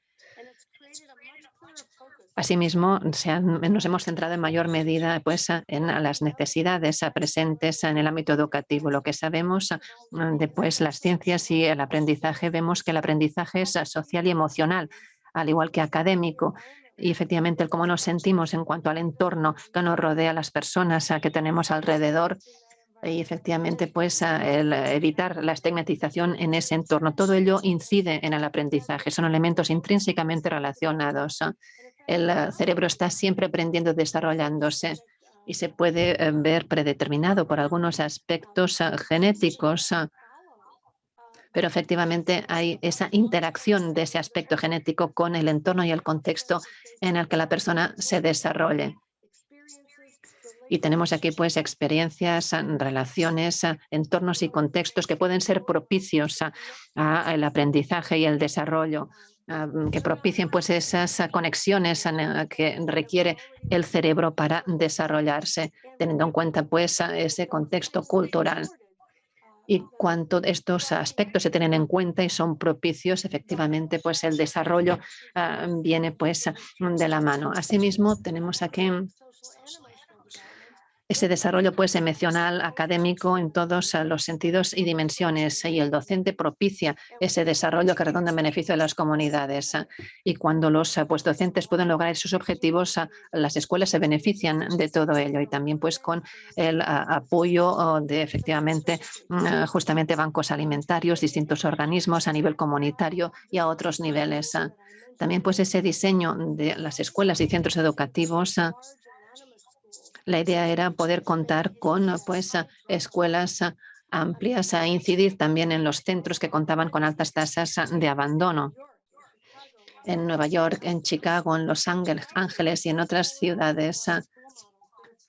Asimismo, nos hemos centrado en mayor medida pues, en las necesidades presentes en el ámbito educativo. Lo que sabemos de pues, las ciencias y el aprendizaje, vemos que el aprendizaje es social y emocional, al igual que académico. Y efectivamente, el cómo nos sentimos en cuanto al entorno que nos rodea, las personas que tenemos alrededor, y efectivamente, pues el evitar la estigmatización en ese entorno. Todo ello incide en el aprendizaje, son elementos intrínsecamente relacionados. El cerebro está siempre aprendiendo, desarrollándose y se puede ver predeterminado por algunos aspectos genéticos, pero efectivamente hay esa interacción de ese aspecto genético con el entorno y el contexto en el que la persona se desarrolle. Y tenemos aquí pues experiencias, relaciones, entornos y contextos que pueden ser propicios al aprendizaje y el desarrollo, que propicien pues esas conexiones que requiere el cerebro para desarrollarse, teniendo en cuenta pues ese contexto cultural. Y cuanto estos aspectos se tienen en cuenta y son propicios, efectivamente, pues el desarrollo viene pues de la mano. Asimismo, tenemos aquí ese desarrollo pues emocional, académico en todos los sentidos y dimensiones, y el docente propicia ese desarrollo que redunda en beneficio de las comunidades. Y cuando los pues, docentes pueden lograr esos objetivos, las escuelas se benefician de todo ello, y también pues con el apoyo de efectivamente justamente bancos alimentarios, distintos organismos a nivel comunitario y a otros niveles. También pues ese diseño de las escuelas y centros educativos. La idea era poder contar con pues, escuelas amplias, a incidir también en los centros que contaban con altas tasas de abandono. En Nueva York, en Chicago, en Los Ángeles y en otras ciudades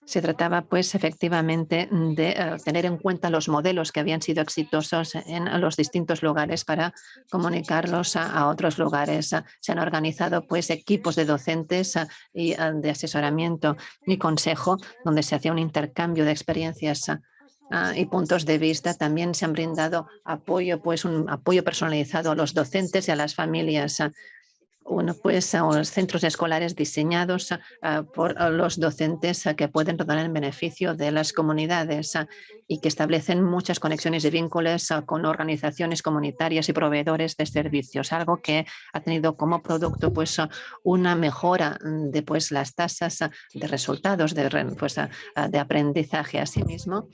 se trataba pues efectivamente de tener en cuenta los modelos que habían sido exitosos en los distintos lugares para comunicarlos a otros lugares. Se han organizado pues equipos de docentes y de asesoramiento y consejo donde se hacía un intercambio de experiencias y puntos de vista. También se han brindado apoyo, pues un apoyo personalizado a los docentes y a las familias. Pues a los centros escolares diseñados por los docentes que pueden redundar en beneficio de las comunidades y que establecen muchas conexiones y vínculos con organizaciones comunitarias y proveedores de servicios, algo que ha tenido como producto pues una mejora de pues las tasas de resultados de aprendizaje. Asimismo,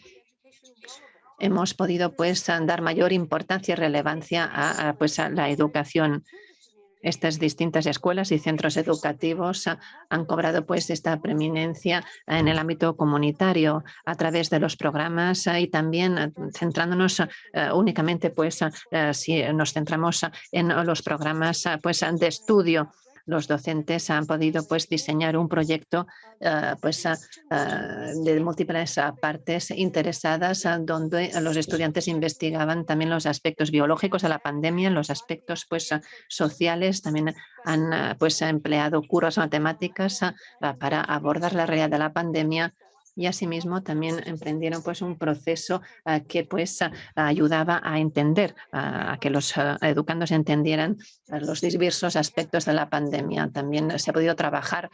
hemos podido pues dar mayor importancia y relevancia pues, a la educación. Estas distintas escuelas y centros educativos han cobrado pues esta preeminencia en el ámbito comunitario a través de los programas y también centrándonos únicamente pues si nos centramos en los programas pues de estudio. Los docentes han podido pues diseñar un proyecto de múltiples partes interesadas donde los estudiantes investigaban también los aspectos biológicos de la pandemia, los aspectos pues sociales. También han pues empleado cursos matemáticas para abordar la realidad de la pandemia. Y asimismo también emprendieron pues un proceso que pues ayudaba a entender, a que los educandos entendieran los diversos aspectos de la pandemia. También se ha podido trabajar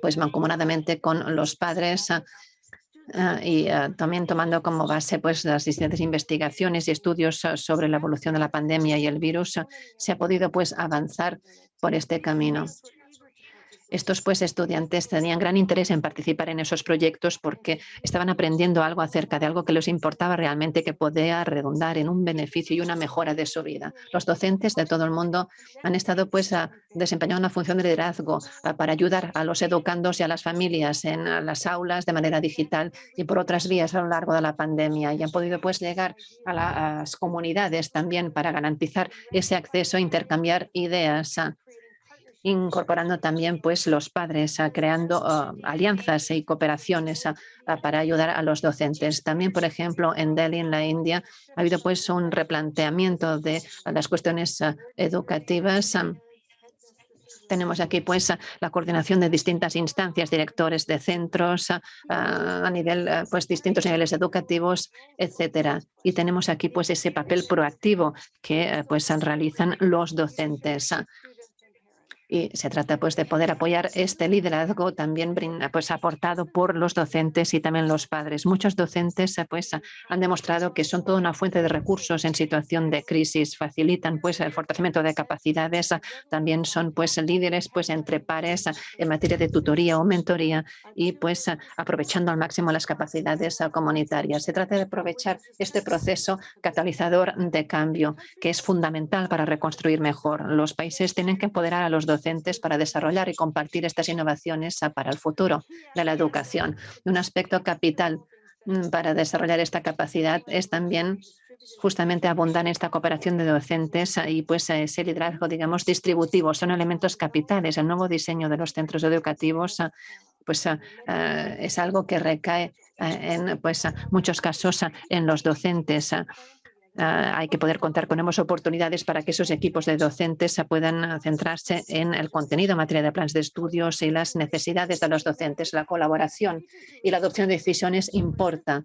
pues mancomunadamente con los padres y también tomando como base pues, las distintas investigaciones y estudios sobre la evolución de la pandemia y el virus, se ha podido pues, avanzar por este camino. Estos pues, estudiantes tenían gran interés en participar en esos proyectos porque estaban aprendiendo algo acerca de algo que les importaba realmente, que podía redundar en un beneficio y una mejora de su vida. Los docentes de todo el mundo han estado pues, desempeñando una función de liderazgo para ayudar a los educandos y a las familias en las aulas de manera digital y por otras vías a lo largo de la pandemia, y han podido pues, llegar a las comunidades también para garantizar ese acceso, intercambiar ideas, incorporando también pues, los padres, creando alianzas y cooperaciones para ayudar a los docentes. También, por ejemplo, en Delhi, en la India, ha habido pues, un replanteamiento de las cuestiones educativas. Tenemos aquí pues, la coordinación de distintas instancias, directores de centros a nivel, pues, distintos niveles educativos, etcétera. Y tenemos aquí pues, ese papel proactivo que pues, realizan los docentes. Y se trata pues, de poder apoyar este liderazgo también pues, aportado por los docentes y también los padres. Muchos docentes pues, han demostrado que son toda una fuente de recursos en situación de crisis, facilitan pues, el fortalecimiento de capacidades, también son pues, líderes pues, entre pares en materia de tutoría o mentoría y pues, aprovechando al máximo las capacidades comunitarias. Se trata de aprovechar este proceso catalizador de cambio, que es fundamental para reconstruir mejor. Los países tienen que empoderar a los docentes para desarrollar y compartir estas innovaciones para el futuro de la educación. Un aspecto capital para desarrollar esta capacidad es también justamente abundar en esta cooperación de docentes y pues ese liderazgo, digamos, distributivo. Son elementos capitales. El nuevo diseño de los centros educativos pues es algo que recae en pues, muchos casos en los docentes. Hay que poder contar con nuevas oportunidades para que esos equipos de docentes puedan centrarse en el contenido en materia de planes de estudios y las necesidades de los docentes. La colaboración y la adopción de decisiones importa.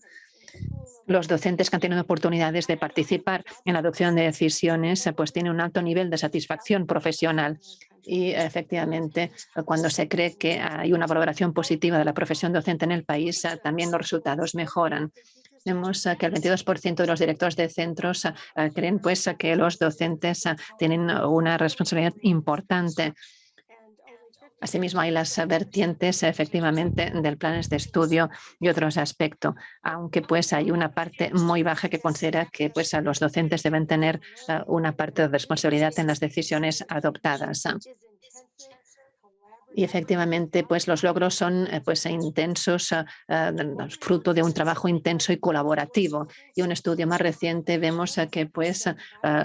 Los docentes que han tenido oportunidades de participar en la adopción de decisiones pues tienen un alto nivel de satisfacción profesional. Y efectivamente, cuando se cree que hay una valoración positiva de la profesión docente en el país, también los resultados mejoran. Vemos que el 22% de los directores de centros creen pues, que los docentes tienen una responsabilidad importante. Asimismo, hay las vertientes efectivamente del planes de estudio y otros aspectos, aunque pues hay una parte muy baja que considera que pues, los docentes deben tener una parte de responsabilidad en las decisiones adoptadas. Y efectivamente, pues los logros son pues, intensos, fruto de un trabajo intenso y colaborativo. Y un estudio más reciente vemos que pues,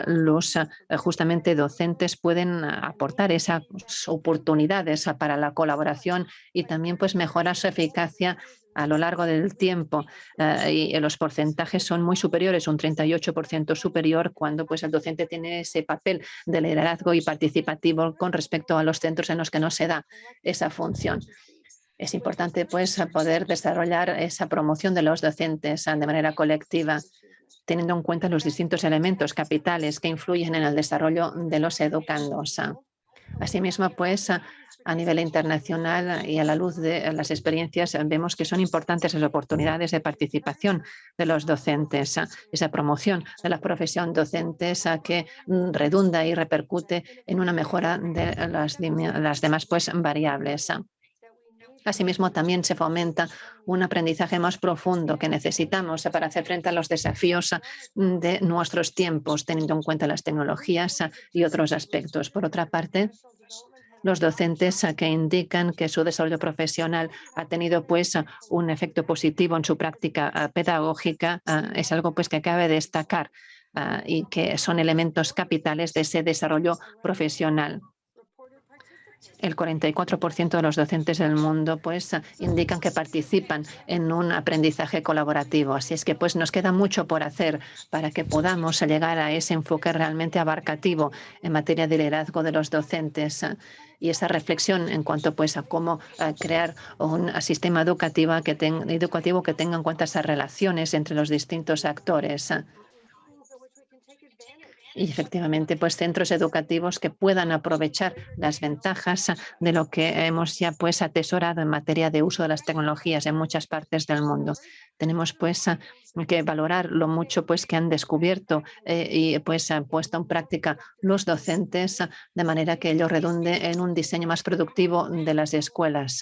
los justamente docentes pueden aportar esas oportunidades para la colaboración y también pues, mejorar su eficacia a lo largo del tiempo, y los porcentajes son muy superiores, un 38% superior cuando pues, el docente tiene ese papel de liderazgo y participativo con respecto a los centros en los que no se da esa función. Es importante pues, poder desarrollar esa promoción de los docentes de manera colectiva, teniendo en cuenta los distintos elementos capitales que influyen en el desarrollo de los educandos. Asimismo, pues, a nivel internacional y a la luz de las experiencias, vemos que son importantes las oportunidades de participación de los docentes, esa promoción de la profesión docente que redunda y repercute en una mejora de las demás pues, variables. Asimismo, también se fomenta un aprendizaje más profundo que necesitamos para hacer frente a los desafíos de nuestros tiempos, teniendo en cuenta las tecnologías y otros aspectos. Por otra parte, los docentes que indican que su desarrollo profesional ha tenido pues, un efecto positivo en su práctica pedagógica es algo pues, que cabe destacar y que son elementos capitales de ese desarrollo profesional. El 44% de los docentes del mundo pues, indican que participan en un aprendizaje colaborativo. Así es que pues, nos queda mucho por hacer para que podamos llegar a ese enfoque realmente abarcativo en materia de liderazgo de los docentes y esa reflexión en cuanto pues, a cómo crear un sistema educativo que tenga en cuenta esas relaciones entre los distintos actores. Y efectivamente, pues centros educativos que puedan aprovechar las ventajas de lo que hemos ya pues atesorado en materia de uso de las tecnologías en muchas partes del mundo. Tenemos pues que valorar lo mucho pues que han descubierto y pues han puesto en práctica los docentes de manera que ello redunde en un diseño más productivo de las escuelas.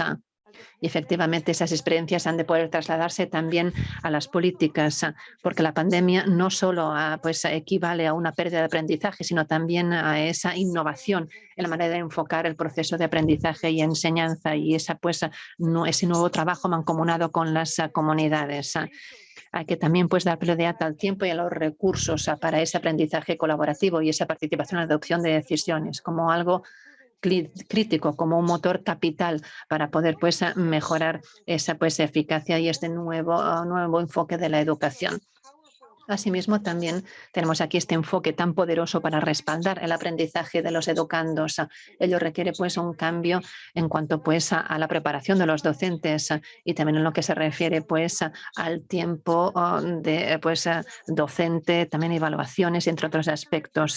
Y efectivamente esas experiencias han de poder trasladarse también a las políticas, porque la pandemia no solo pues, equivale a una pérdida de aprendizaje, sino también a esa innovación en la manera de enfocar el proceso de aprendizaje y enseñanza y esa, pues, ese nuevo trabajo mancomunado con las comunidades. Hay que también pues, dar prioridad al tiempo y a los recursos para ese aprendizaje colaborativo y esa participación en la adopción de decisiones como algo crítico, como un motor capital para poder pues, mejorar esa pues, eficacia y este nuevo enfoque de la educación. Asimismo, también tenemos aquí este enfoque tan poderoso para respaldar el aprendizaje de los educandos. Ello requiere pues, un cambio en cuanto pues, a la preparación de los docentes y también en lo que se refiere pues, al tiempo de pues, docente, también evaluaciones, entre otros aspectos.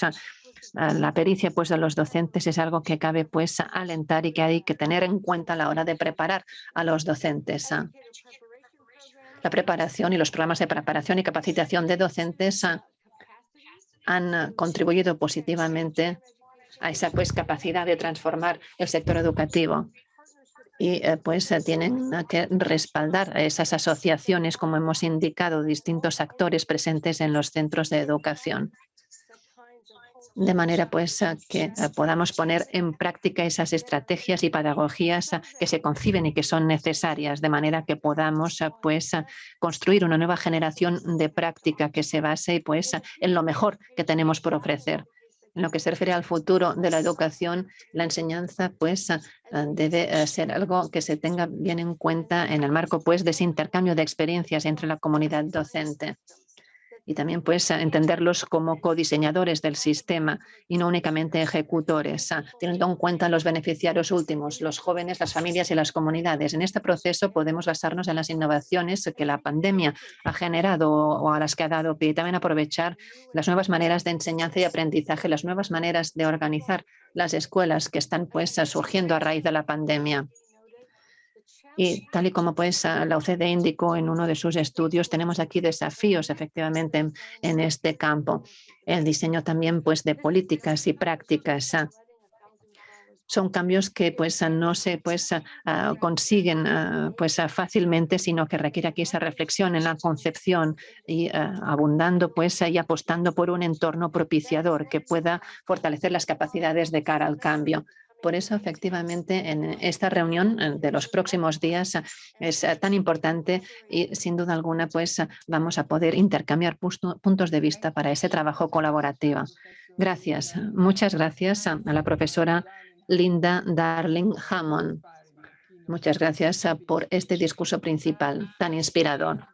La pericia pues, de los docentes es algo que cabe pues, alentar y que hay que tener en cuenta a la hora de preparar a los docentes. La preparación y los programas de preparación y capacitación de docentes han contribuido positivamente a esa pues, capacidad de transformar el sector educativo. Y pues tienen que respaldar a esas asociaciones, como hemos indicado, distintos actores presentes en los centros de educación. De manera pues que podamos poner en práctica esas estrategias y pedagogías que se conciben y que son necesarias, de manera que podamos pues construir una nueva generación de práctica que se base pues en lo mejor que tenemos por ofrecer. En lo que se refiere al futuro de la educación, la enseñanza pues debe ser algo que se tenga bien en cuenta en el marco pues de ese intercambio de experiencias entre la comunidad docente. Y también pues entenderlos como codiseñadores del sistema y no únicamente ejecutores, teniendo en cuenta los beneficiarios últimos, los jóvenes, las familias y las comunidades. En este proceso podemos basarnos en las innovaciones que la pandemia ha generado o a las que ha dado pie y también aprovechar las nuevas maneras de enseñanza y aprendizaje, las nuevas maneras de organizar las escuelas que están pues surgiendo a raíz de la pandemia. Y tal y como pues la OCDE indicó en uno de sus estudios, tenemos aquí desafíos efectivamente en este campo. El diseño también pues de políticas y prácticas. Son cambios que pues no se pues consiguen pues fácilmente, sino que requiere aquí esa reflexión en la concepción y abundando pues y apostando por un entorno propiciador que pueda fortalecer las capacidades de cara al cambio. Por eso, efectivamente, en esta reunión de los próximos días es tan importante y, sin duda alguna, pues vamos a poder intercambiar puntos de vista para ese trabajo colaborativo. Gracias. Muchas gracias a la profesora Linda Darling-Hammond. Muchas gracias por este discurso principal tan inspirador.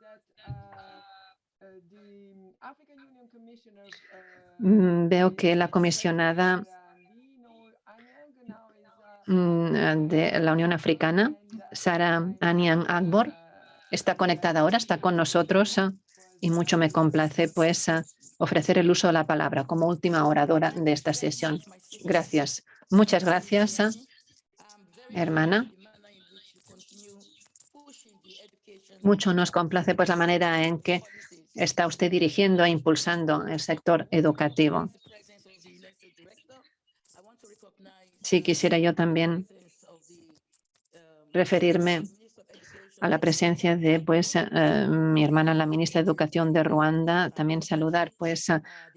Veo que la comisionada de la Unión Africana, Sara Anyang Agbor, está conectada ahora, está con nosotros y mucho me complace pues ofrecer el uso de la palabra como última oradora de esta sesión. Gracias. Muchas gracias, hermana. Mucho nos complace pues la manera en que está usted dirigiendo e impulsando el sector educativo. Sí, quisiera yo también referirme a la presencia de pues, mi hermana, la ministra de Educación de Ruanda, también saludar pues,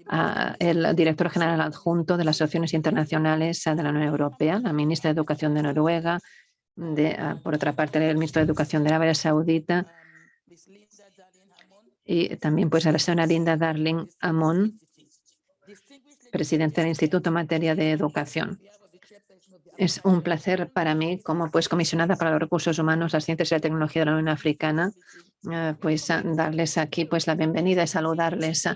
al director general adjunto de las Asociaciones Internacionales de la Unión Europea, la ministra de Educación de Noruega, por otra parte el ministro de Educación de Arabia Saudita y también pues, a la señora Linda Darling-Hammond, presidenta del Instituto en Materia de Educación. Es un placer para mí, como pues comisionada para los recursos humanos, las ciencias y la tecnología de la Unión Africana, pues darles aquí pues la bienvenida y saludarles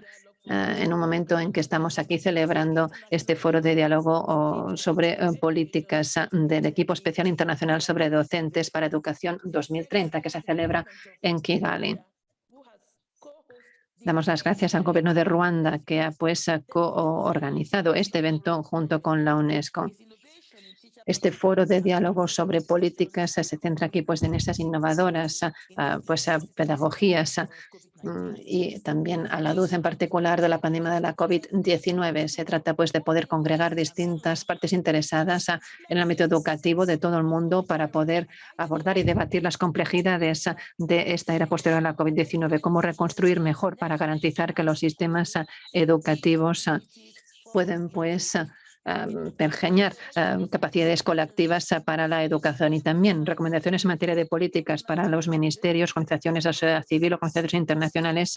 en un momento en que estamos aquí celebrando este foro de diálogo sobre políticas del Equipo Especial Internacional sobre Docentes para Educación 2030, que se celebra en Kigali. Damos las gracias al gobierno de Ruanda que ha coorganizado este evento junto con la UNESCO. Este foro de diálogo sobre políticas se centra aquí en esas innovadoras pedagogías y también a la luz en particular de la pandemia de la COVID-19. Se trata de poder congregar distintas partes interesadas en el ámbito educativo de todo el mundo para poder abordar y debatir las complejidades de esta era posterior a la COVID-19, cómo reconstruir mejor para garantizar que los sistemas educativos pueden pergeñar capacidades colectivas para la educación y también recomendaciones en materia de políticas para los ministerios, organizaciones de la sociedad civil, organizaciones internacionales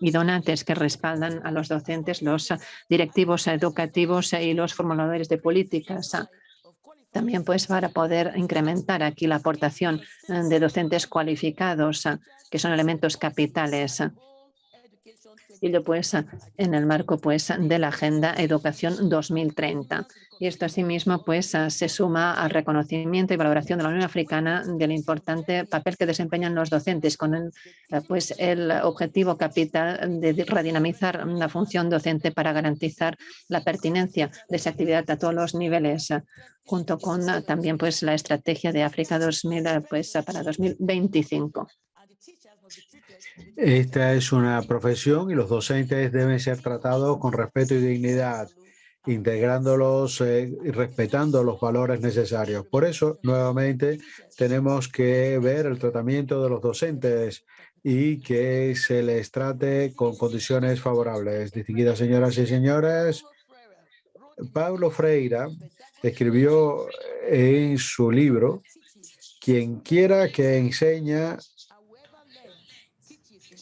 y donantes que respaldan a los docentes, los directivos educativos y los formuladores de políticas. También para poder incrementar aquí la aportación de docentes cualificados, que son elementos capitales. Y en el marco de la Agenda Educación 2030. Y esto asimismo se suma al reconocimiento y valoración de la Unión Africana del importante papel que desempeñan los docentes con el objetivo capital de redinamizar la función docente para garantizar la pertinencia de esa actividad a todos los niveles, junto con también la estrategia de África 2000 para 2025. Esta es una profesión y los docentes deben ser tratados con respeto y dignidad, integrándolos y respetando los valores necesarios. Por eso, nuevamente, tenemos que ver el tratamiento de los docentes y que se les trate con condiciones favorables. Distinguidas señoras y señores, Paulo Freire escribió en su libro: quien quiera que enseña,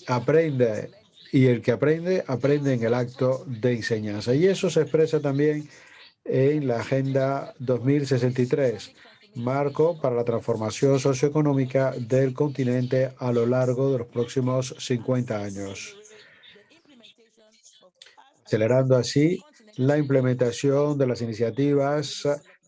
aprende, y el que aprende, aprende en el acto de enseñanza. Y eso se expresa también en la Agenda 2063, marco para la transformación socioeconómica del continente a lo largo de los próximos 50 años, acelerando así la implementación de las iniciativas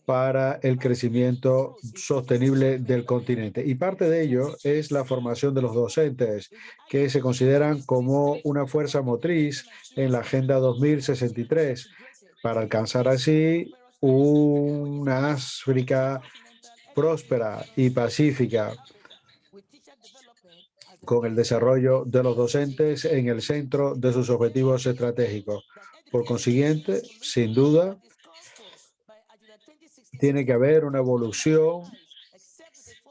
para el crecimiento sostenible del continente. Y parte de ello es la formación de los docentes, que se consideran como una fuerza motriz en la Agenda 2063, para alcanzar así una África próspera y pacífica, con el desarrollo de los docentes en el centro de sus objetivos estratégicos. Por consiguiente, sin duda, tiene que haber una evolución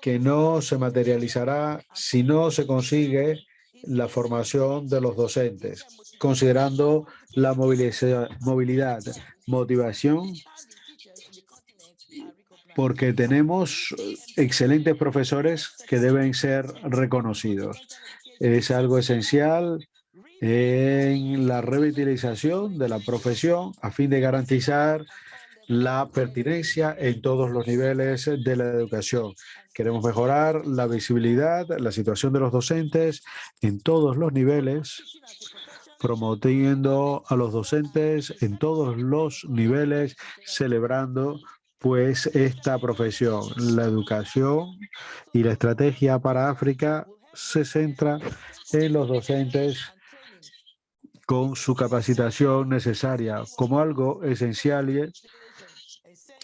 que no se materializará si no se consigue la formación de los docentes, considerando la movilidad, motivación, porque tenemos excelentes profesores que deben ser reconocidos. Es algo esencial en la revitalización de la profesión a fin de garantizar la pertinencia en todos los niveles de la educación. Queremos mejorar la visibilidad, la situación de los docentes en todos los niveles, promoviendo a los docentes en todos los niveles, celebrando esta profesión. La educación y la estrategia para África se centra en los docentes con su capacitación necesaria como algo esencial y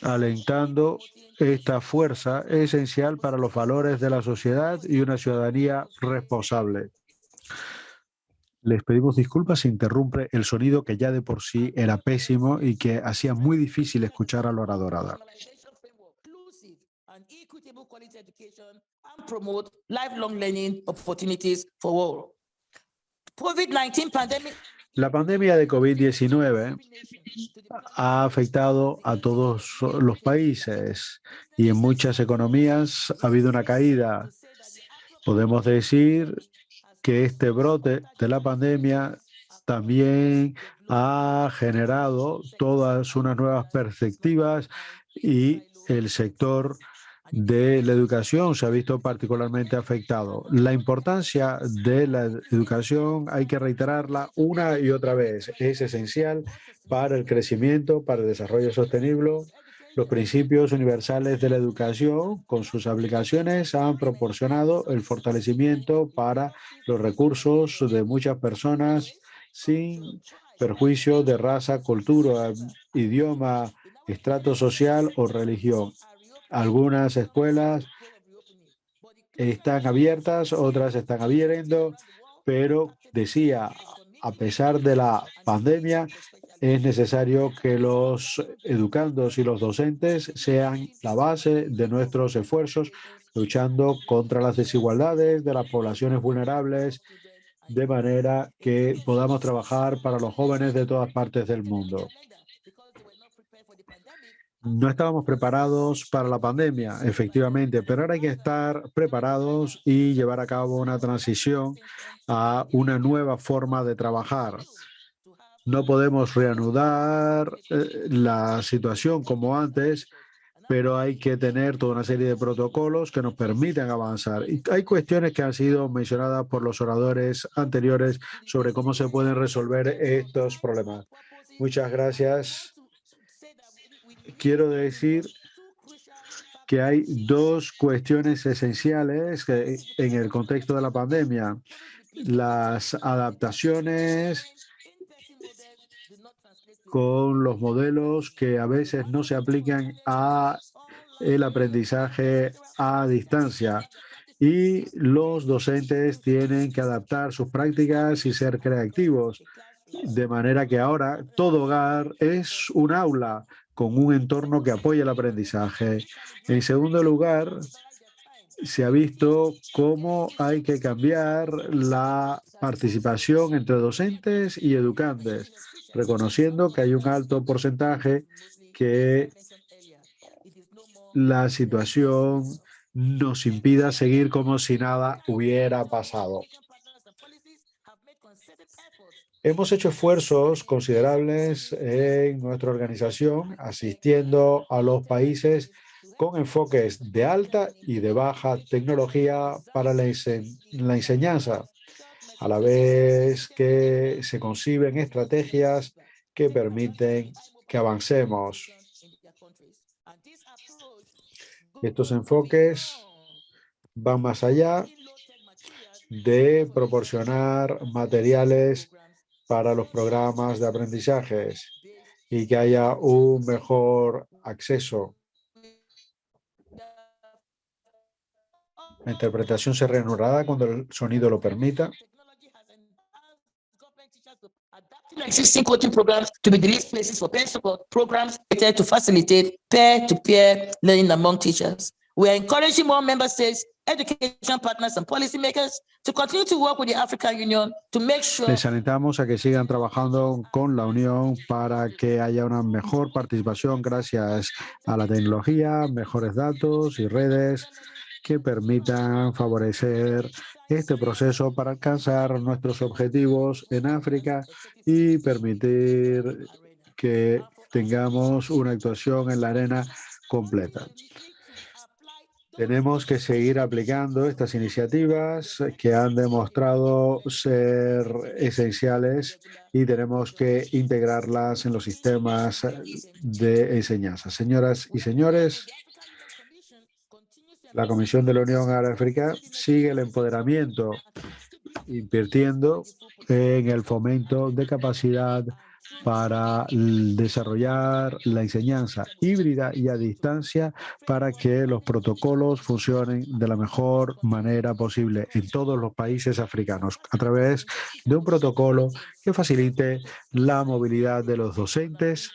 alentando esta fuerza esencial para los valores de la sociedad y una ciudadanía responsable. Les pedimos disculpas si interrumpe el sonido, que ya de por sí era pésimo y que hacía muy difícil escuchar a la oradora. La pandemia de COVID-19 ha afectado a todos los países y en muchas economías ha habido una caída. Podemos decir que este brote de la pandemia también ha generado todas unas nuevas perspectivas y el sector de la educación se ha visto particularmente afectado. La importancia de la educación hay que reiterarla una y otra vez. Es esencial para el crecimiento, para el desarrollo sostenible Los principios universales de la educación, con sus aplicaciones, han proporcionado el fortalecimiento para los recursos de muchas personas sin perjuicio de raza, cultura, idioma, estrato social o religión. Algunas escuelas están abiertas, otras están abriendo, pero decía, a pesar de la pandemia, es necesario que los educandos y los docentes sean la base de nuestros esfuerzos, luchando contra las desigualdades de las poblaciones vulnerables, de manera que podamos trabajar para los jóvenes de todas partes del mundo. No estábamos preparados para la pandemia, efectivamente, pero ahora hay que estar preparados y llevar a cabo una transición a una nueva forma de trabajar. No podemos reanudar la situación como antes, pero hay que tener toda una serie de protocolos que nos permitan avanzar. Y hay cuestiones que han sido mencionadas por los oradores anteriores sobre cómo se pueden resolver estos problemas. Muchas gracias. Quiero decir que hay dos cuestiones esenciales en el contexto de la pandemia. Las adaptaciones con los modelos que a veces no se aplican a el aprendizaje a distancia. Y los docentes tienen que adaptar sus prácticas y ser creativos. De manera que ahora todo hogar es un aula con un entorno que apoya el aprendizaje. En segundo lugar, se ha visto cómo hay que cambiar la participación entre docentes y educantes, reconociendo que hay un alto porcentaje que la situación nos impida seguir como si nada hubiera pasado. Hemos hecho esfuerzos considerables en nuestra organización, asistiendo a los países con enfoques de alta y de baja tecnología para la enseñanza, a la vez que se conciben estrategias que permiten que avancemos. Estos enfoques van más allá de proporcionar materiales para los programas de aprendizajes y que haya un mejor acceso. La interpretación se reanudará cuando el sonido lo permita. Existing coaching programs to be released places for peer support programs to facilitate peer-to-peer learning among teachers. We are encouraging more member states, education partners and policymakers to continue to work with the African Union to make sure. Les alentamos a que sigan trabajando con la Unión para que haya una mejor participación gracias a la tecnología, mejores datos y redes que permitan favorecer este proceso para alcanzar nuestros objetivos en África y permitir que tengamos una actuación en la arena completa. Tenemos que seguir aplicando estas iniciativas que han demostrado ser esenciales y tenemos que integrarlas en los sistemas de enseñanza. Señoras y señores, la Comisión de la Unión Africana sigue el empoderamiento, invirtiendo en el fomento de capacidad para desarrollar la enseñanza híbrida y a distancia para que los protocolos funcionen de la mejor manera posible en todos los países africanos a través de un protocolo que facilite la movilidad de los docentes,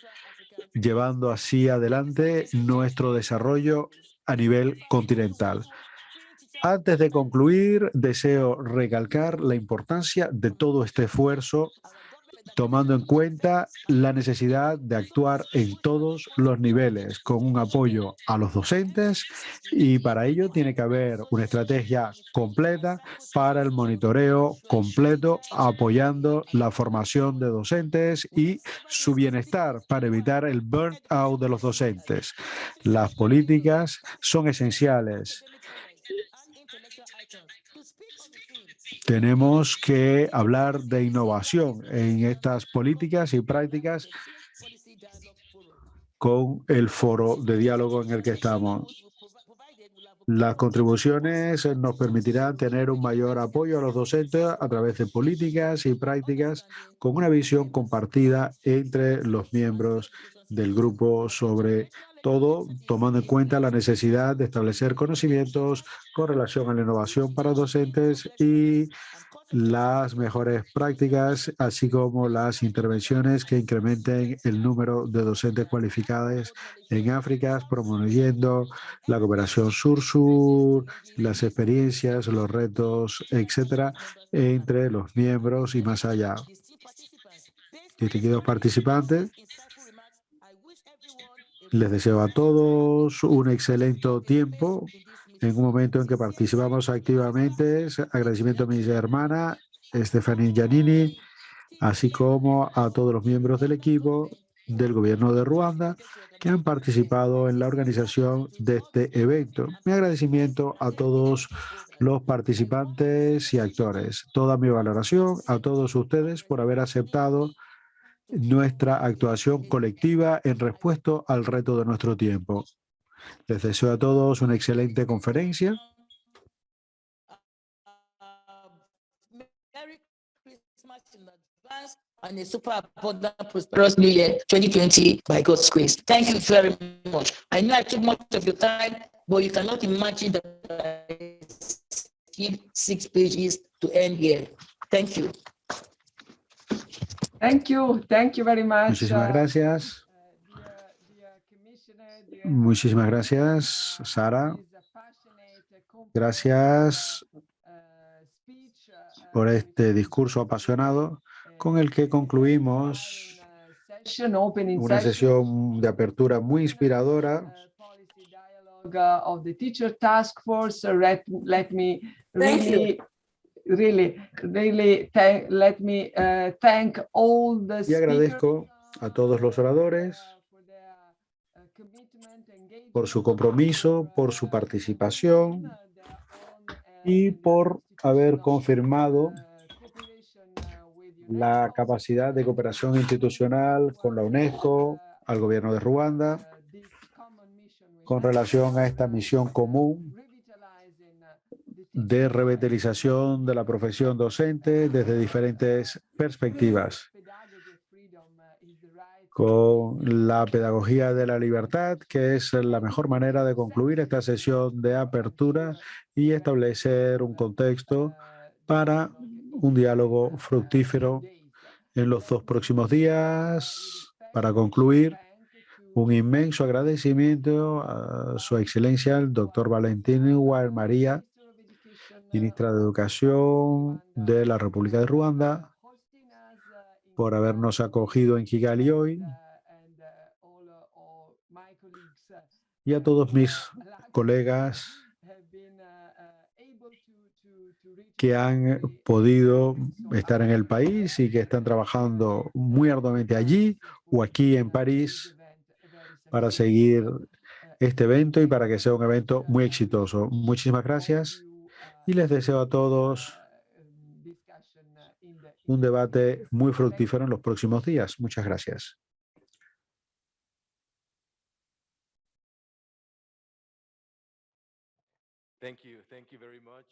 llevando así adelante nuestro desarrollo a nivel continental. Antes de concluir, deseo recalcar la importancia de todo este esfuerzo, tomando en cuenta la necesidad de actuar en todos los niveles con un apoyo a los docentes y para ello tiene que haber una estrategia completa para el monitoreo completo, apoyando la formación de docentes y su bienestar para evitar el burnout de los docentes. Las políticas son esenciales. Tenemos que hablar de innovación en estas políticas y prácticas con el foro de diálogo en el que estamos. Las contribuciones nos permitirán tener un mayor apoyo a los docentes a través de políticas y prácticas con una visión compartida entre los miembros del grupo, sobre todo tomando en cuenta la necesidad de establecer conocimientos con relación a la innovación para docentes y las mejores prácticas, así como las intervenciones que incrementen el número de docentes cualificados en África, promoviendo la cooperación sur-sur, las experiencias, los retos, etcétera, entre los miembros y más allá. Distinguidos participantes, les deseo a todos un excelente tiempo en un momento en que participamos activamente. Agradecimiento a mi hermana Stefania Giannini, así como a todos los miembros del equipo del gobierno de Ruanda que han participado en la organización de este evento. Mi agradecimiento a todos los participantes y actores. Toda mi valoración a todos ustedes por haber aceptado nuestra actuación colectiva en respuesta al reto de nuestro tiempo. Les deseo a todos una excelente conferencia. Merry Christmas in advance and a super abundant, prosperous New Year 2020 by God's grace. Thank you very much. I know I took much of your time, but you cannot imagine that I skipped 6 pages to end here. Thank you. Thank you very much. Muchísimas gracias. Muchísimas gracias, Sara. Gracias por este discurso apasionado con el que concluimos una sesión de apertura muy inspiradora. Of the teacher task force. Let me really thank all the Y agradezco a todos los oradores por su compromiso, por su participación y por haber confirmado la capacidad de cooperación institucional con la UNESCO, al gobierno de Ruanda, con relación a esta misión común de revitalización de la profesión docente desde diferentes perspectivas, con la pedagogía de la libertad, que es la mejor manera de concluir esta sesión de apertura y establecer un contexto para un diálogo fructífero en los 2 próximos días. Para concluir, un inmenso agradecimiento a Su Excelencia, el Dr. Valentín Gual María, ministra de Educación de la República de Ruanda, por habernos acogido en Kigali hoy, y a todos mis colegas que han podido estar en el país y que están trabajando muy arduamente allí o aquí en París para seguir este evento y para que sea un evento muy exitoso. Muchísimas gracias y les deseo a todos un debate muy fructífero en los próximos días. Muchas gracias. Thank you very much,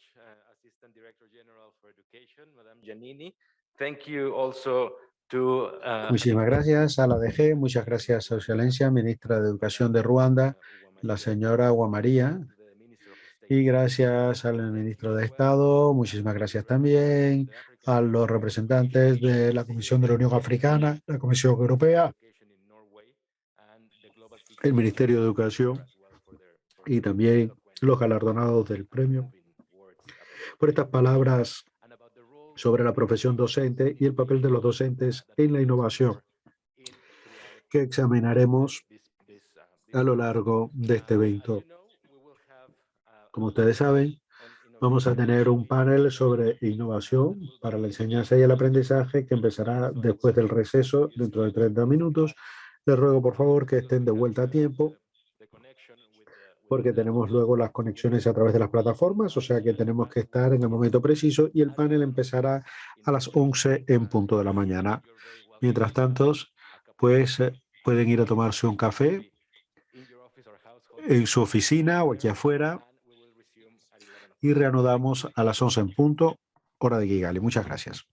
Assistant Director General for Education, Madame Giannini. Thank you also to... Muchísimas gracias a la DG, muchas gracias a Su Excelencia, Ministra de Educación de Ruanda, la señora Guamaría, y gracias al Ministro de Estado, muchísimas gracias también a los representantes de la Comisión de la Unión Africana, la Comisión Europea, el Ministerio de Educación y también los galardonados del premio, por estas palabras sobre la profesión docente y el papel de los docentes en la innovación, que examinaremos a lo largo de este evento. Como ustedes saben, vamos a tener un panel sobre innovación para la enseñanza y el aprendizaje que empezará después del receso, dentro de 30 minutos. Les ruego, por favor, que estén de vuelta a tiempo, porque tenemos luego las conexiones a través de las plataformas, o sea que tenemos que estar en el momento preciso y el panel empezará a las 11 en punto de la mañana. Mientras tanto, pues pueden ir a tomarse un café en su oficina o aquí afuera y reanudamos a las 11 en punto, hora de Kigali. Muchas gracias.